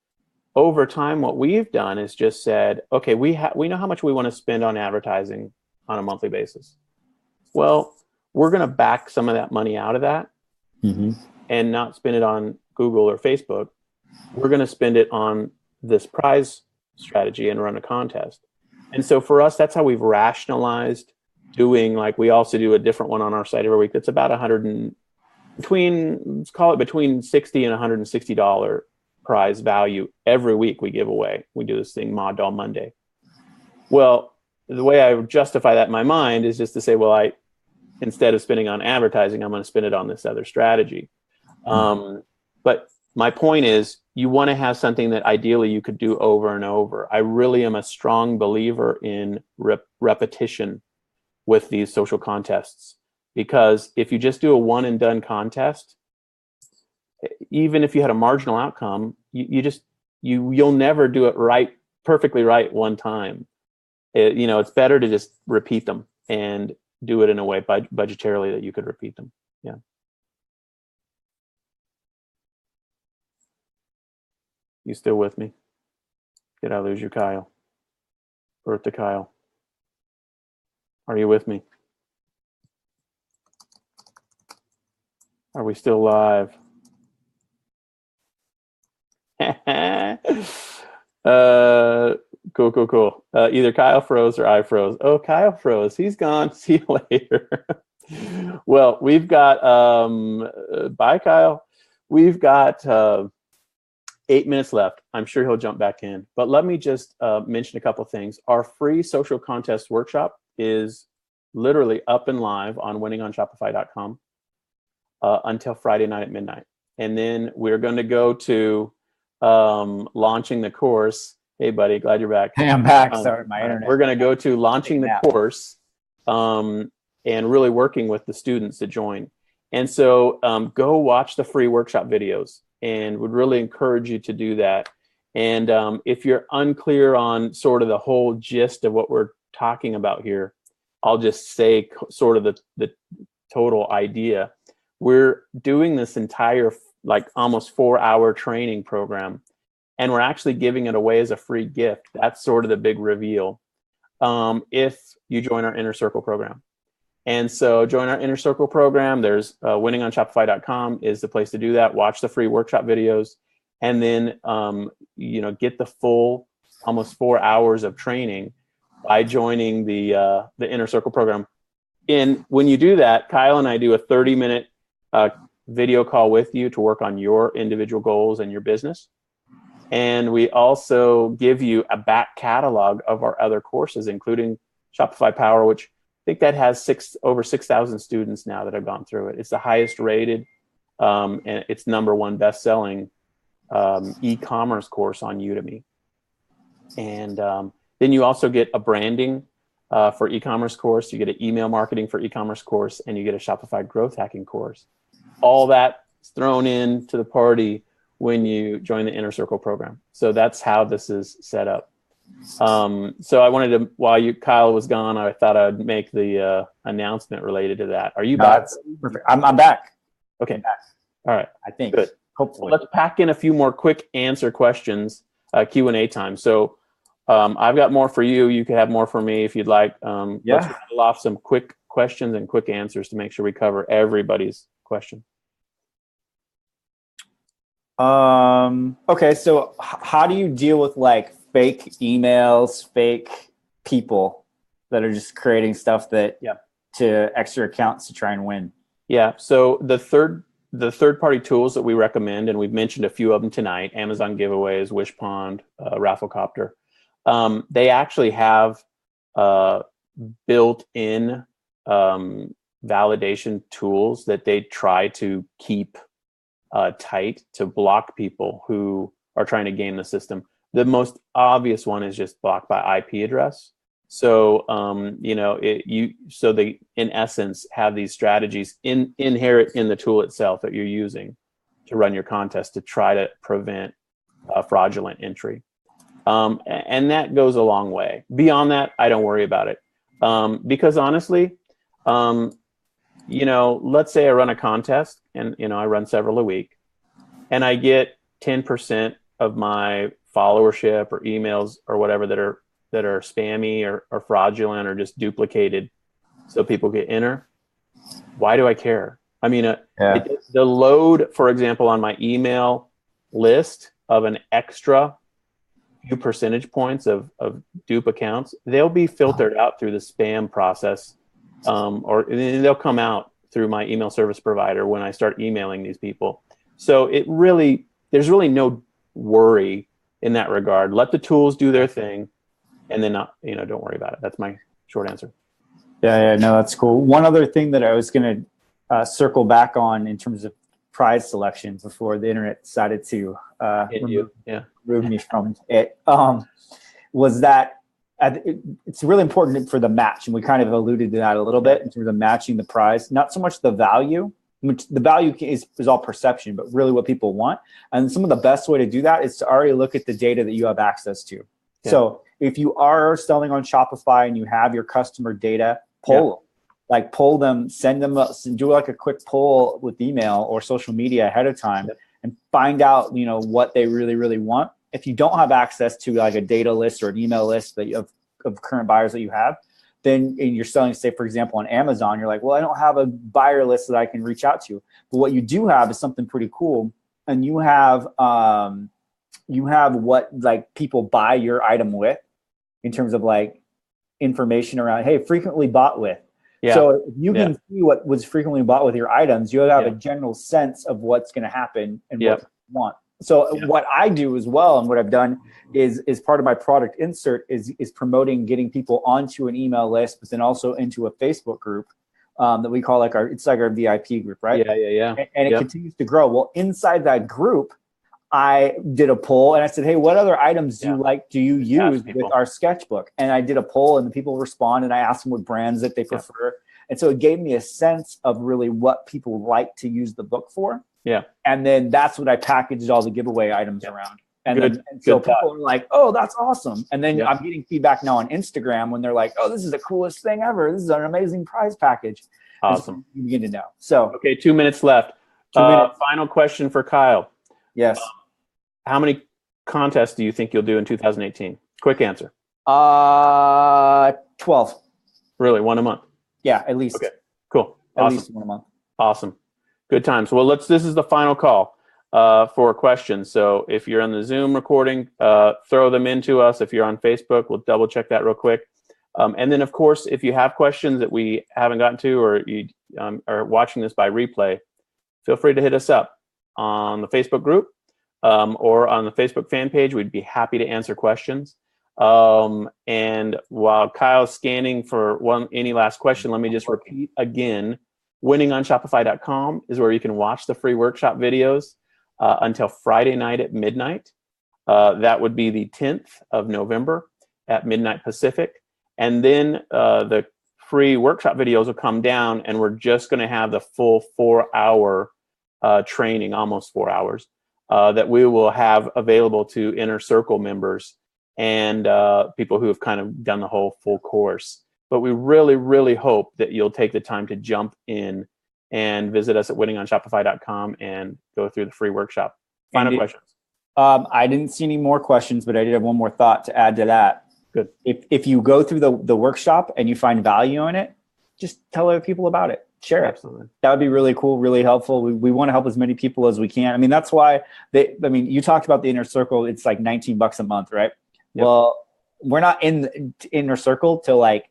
over time, what we've done is just said, okay, we know how much we want to spend on advertising on a monthly basis. Well, we're going to back some of that money out of that and not spend it on Google or Facebook. We're going to spend it on this prize strategy and run a contest. And so for us, that's how we've rationalized doing, like we also do a different one on our site every week. That's about let's call it between $60 and $160 prize value every week we give away. We do this thing, Mod Doll Monday. Well, the way I justify that in my mind is just to say, well, instead of spending on advertising, I'm going to spend it on this other strategy. But my point is, you want to have something that ideally you could do over and over. I really am a strong believer in repetition with these social contests, because if you just do a one and done contest, even if you had a marginal outcome, you'll never do it perfectly right one time. It's better to just repeat them and do it in a way budgetarily that you could repeat them. Yeah. You still with me? Did I lose you, Kyle? Bertha Kyle. Are you with me? Are we still live? Cool. Either Kyle froze or I froze. Oh, Kyle froze. He's gone. See you later. Well, we've got, bye, Kyle. We've got 8 minutes left. I'm sure he'll jump back in. But let me just mention a couple things. Our free social contest workshop is literally up and live on winningonshopify.com until Friday night at midnight. And then we're going to go to launching the course. Hey, buddy, glad you're back. Hey, I'm back. Sorry, my internet. We're going to go to launching the course and really working with the students to join. And so go watch the free workshop videos, and would really encourage you to do that. And if you're unclear on sort of the whole gist of what we're talking about here, I'll just say sort of the total idea. We're doing this entire like almost 4-hour training program, and we're actually giving it away as a free gift. That's sort of the big reveal if you join our Inner Circle program. And so join our Inner Circle program. There's winningonshopify.com is the place to do that. Watch the free workshop videos, and then get the full almost 4 hours of training by joining the Inner Circle program. And when you do that, Kyle and I do a 30-minute video call with you to work on your individual goals and your business. And we also give you a back catalog of our other courses, including Shopify Power, which I think that has over 6,000 students now that have gone through it. It's the highest rated, and it's #1 best-selling e-commerce course on Udemy. And then you also get a branding for e-commerce course. You get an email marketing for e-commerce course, and you get a Shopify growth hacking course. All that is thrown into the party when you join the Inner Circle program. So that's how this is set up. So I wanted to, while Kyle was gone, I thought I'd make the announcement related to that. Are you back? That's perfect. I'm back. Okay. I'm back. All right. I think. Good. Hopefully. Let's pack in a few more quick answer questions, Q&A time. So I've got more for you. You could have more for me if you'd like. Let's rattle off some quick questions and quick answers to make sure we cover everybody's question. Okay, so how do you deal with like fake emails, fake people that are just creating stuff that to extra accounts to try and win? Yeah, so the third-party tools that we recommend, and we've mentioned a few of them tonight, Amazon giveaways, Wishpond, Rafflecopter, they actually have built-in validation tools that they try to keep tight to block people who are trying to game the system. The most obvious one is just block by IP address. So so they in essence have these strategies inherent in the tool itself that you're using to run your contest to try to prevent fraudulent entry. And that goes a long way. Beyond that, I don't worry about it because honestly, let's say I run a contest and I run several a week, and I get 10% of my followership or emails or whatever that are spammy or fraudulent or just duplicated, so people get enter. Why do I care? I mean, the load, for example, on my email list of an extra few percentage points of dupe accounts, they'll be filtered out through the spam process, or they'll come out through my email service provider when I start emailing these people. So there's really no worry in that regard. Let the tools do their thing, and then don't worry about it. That's my short answer. Yeah, no, that's cool. One other thing that I was going to circle back on in terms of prize selection before the internet decided to remove me from it, was that it's really important for the match. And we kind of alluded to that a little bit in terms of matching the prize, not so much the value, which the value is all perception, but really what people want. And some of the best way to do that is to already look at the data that you have access to. Yeah. So if you are selling on Shopify and you have your customer data, pull them, send them, do like a quick poll with email or social media ahead of time, and find out, what they really, really want. If you don't have access to like a data list or an email list that of current buyers that you have, then you're selling, say, for example, on Amazon, you're like, well, I don't have a buyer list that I can reach out to. But what you do have is something pretty cool. And you have what like people buy your item with in terms of like information around, hey, frequently bought with. Yeah. So if you can see what was frequently bought with your items, you'll have a general sense of what's going to happen and what you want. So what I do as well, and what I've done is part of my product insert is promoting getting people onto an email list, but then also into a Facebook group that we call like our VIP group, right? Yeah. And it continues to grow. Well, inside that group, I did a poll and I said, hey, what other items do you use with our sketchbook? And I did a poll and the people respond, and I asked them what brands that they prefer. And so it gave me a sense of really what people like to use the book for. Yeah. And then that's what I packaged all the giveaway items around. And so people are like, oh, that's awesome. And then I'm getting feedback now on Instagram when they're like, oh, this is the coolest thing ever. This is an amazing prize package. Awesome. You begin to know. So, okay, 2 minutes left. Final question for Kyle. Yes. How many contests do you think you'll do in 2018? Quick answer. 12. Really? One a month? Yeah, at least. Okay, cool. At least one a month. Awesome. Good times. Well, this is the final call for questions. So if you're on the Zoom recording, throw them into us. If you're on Facebook, we'll double check that real quick. And then, of course, if you have questions that we haven't gotten to, or you are watching this by replay, feel free to hit us up on the Facebook group or on the Facebook fan page. We'd be happy to answer questions. And while Kyle's scanning for any last question, let me just repeat again. WinningOnShopify.com is where you can watch the free workshop videos until Friday night at midnight. That would be the 10th of November at midnight Pacific. And then the free workshop videos will come down, and we're just going to have the full 4-hour training, almost 4 hours, that we will have available to Inner Circle members and people who have kind of done the whole full course. But we really, really hope that you'll take the time to jump in and visit us at winningonshopify.com and go through the free workshop. Final questions. I didn't see any more questions, but I did have one more thought to add to that. Good. If you go through the workshop and you find value in it, just tell other people about it. Share it. Absolutely. That would be really cool, really helpful. We want to help as many people as we can. I mean, that's why you talked about the Inner Circle. It's like $19 a month, right? Yep. Well, we're not in the Inner Circle to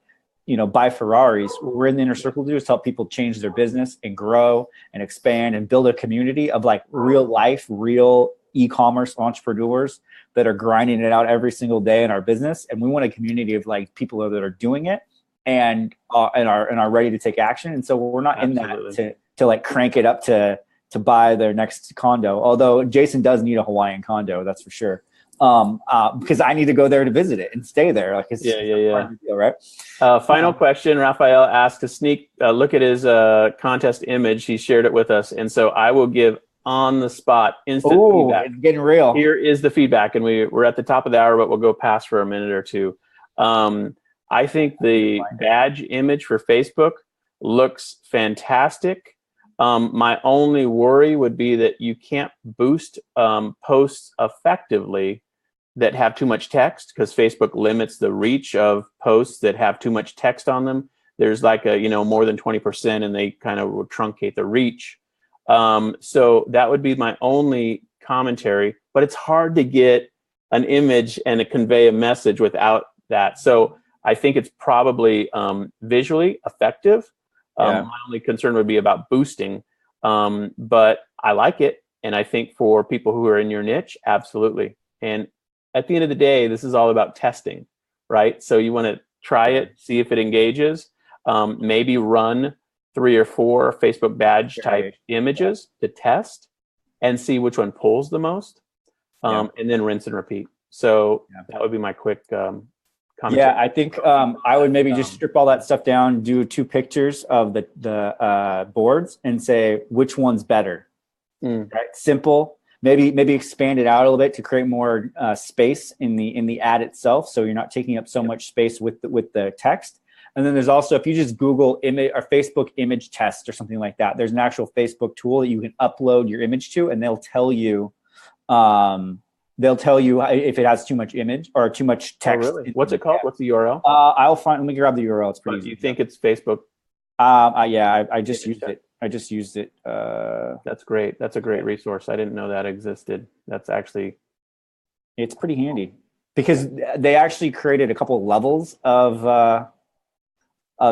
buy Ferraris. What we're in the Inner Circle to do is help people change their business and grow and expand and build a community of like real life, real e-commerce entrepreneurs that are grinding it out every single day in our business. And we want a community of like people that are doing it and are ready to take action. And so we're not in that to like crank it up to buy their next condo. Although Jason does need a Hawaiian condo, that's for sure. Because I need to go there to visit it and stay there. Like it's part of the deal, right? Final question. Raphael asked to sneak look at his contest image. He shared it with us, and so I will give on the spot instant feedback. It's getting real. Here is the feedback, and we're at the top of the hour, but we'll go past for a minute or two. I think the badge image for Facebook looks fantastic. My only worry would be that you can't boost posts effectively that have too much text, because Facebook limits the reach of posts that have too much text on them. There's like a, more than 20%, and they kind of will truncate the reach. So that would be my only commentary, but it's hard to get an image and to convey a message without that. So I think it's probably visually effective. My only concern would be about boosting, but I like it. And I think for people who are in your niche, absolutely. And at the end of the day, this is all about testing, right? So you want to try it, see if it engages, maybe run 3 or 4 Facebook badge type images to test and see which one pulls the most, and then rinse and repeat. So that would be my quick commentary. Yeah, I think I would maybe just strip all that stuff down, do 2 pictures of the boards, and say which one's better. Right? Simple. Maybe expand it out a little bit to create more space in the ad itself, so you're not taking up so much space with the text. And then there's also, if you just Google image or Facebook image test or something like that, there's an actual Facebook tool that you can upload your image to, and they'll tell you if it has too much image or too much text. Oh, really? What's it called? What's the URL? Let me grab the URL. It's pretty easy. You think it's Facebook? I just used it. I just used it. That's great. That's a great resource. I didn't know that existed. That's actually, it's pretty handy because they actually created a couple of levels of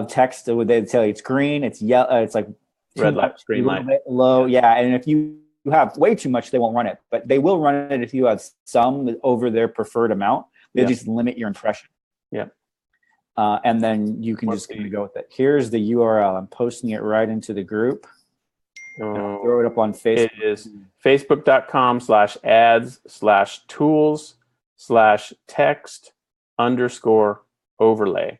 text. So they tell you it's green, it's yellow, it's like red light, green light, low. Yeah, and if you have way too much, they won't run it, but they will run it if you have some over their preferred amount. They just limit your impression. Yeah. And then you can just kind of go with it. Here's the URL. I'm posting it right into the group. Throw it up on Facebook. It is facebook.com/ads/tools/text_overlay.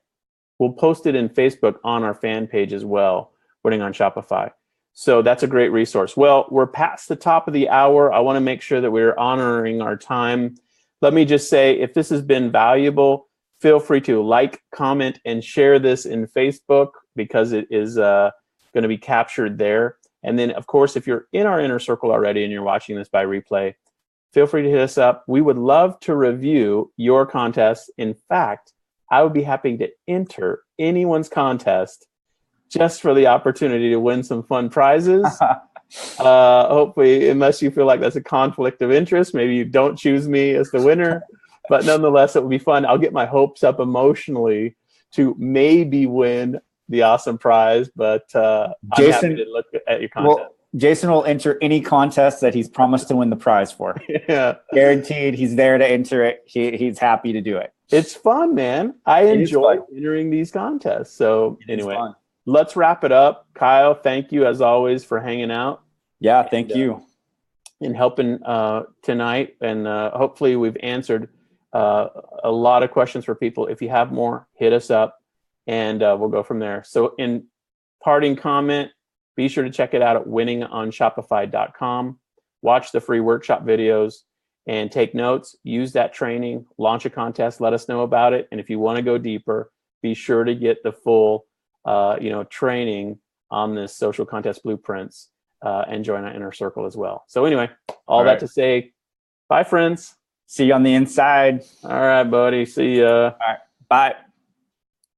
We'll post it in Facebook on our fan page as well, Winning on Shopify. So that's a great resource. Well, we're past the top of the hour. I want to make sure that we're honoring our time. Let me just say, if this has been valuable, feel free to like, comment, and share this in Facebook, because it is going to be captured there. And then, of course, if you're in our inner circle already and you're watching this by replay, feel free to hit us up. We would love to review your contest. In fact, I would be happy to enter anyone's contest just for the opportunity to win some fun prizes. Hopefully, unless you feel like that's a conflict of interest, maybe you don't choose me as the winner. But nonetheless, it would be fun. I'll get my hopes up emotionally to maybe win the awesome prize. But I'm happy to look at your contest. Well, Jason will enter any contest that he's promised to win the prize for. Yeah, guaranteed. He's there to enter it. He's happy to do it. It's fun, man. I enjoy entering these contests. So anyway, let's wrap it up. Kyle, thank you as always for hanging out. Yeah, thank you. And helping tonight. And hopefully we've answered a lot of questions for people. If you have more, hit us up and we'll go from there. So in parting comment, be sure to check it out at winningOnShopify.com. Watch the free workshop videos and take notes. Use that training, launch a contest, let us know about it. And if you want to go deeper, be sure to get the full training on this social contest blueprints and join our inner circle as well. So anyway, all that to say, bye friends. See you on the inside. All right, buddy. See ya. All right. Bye.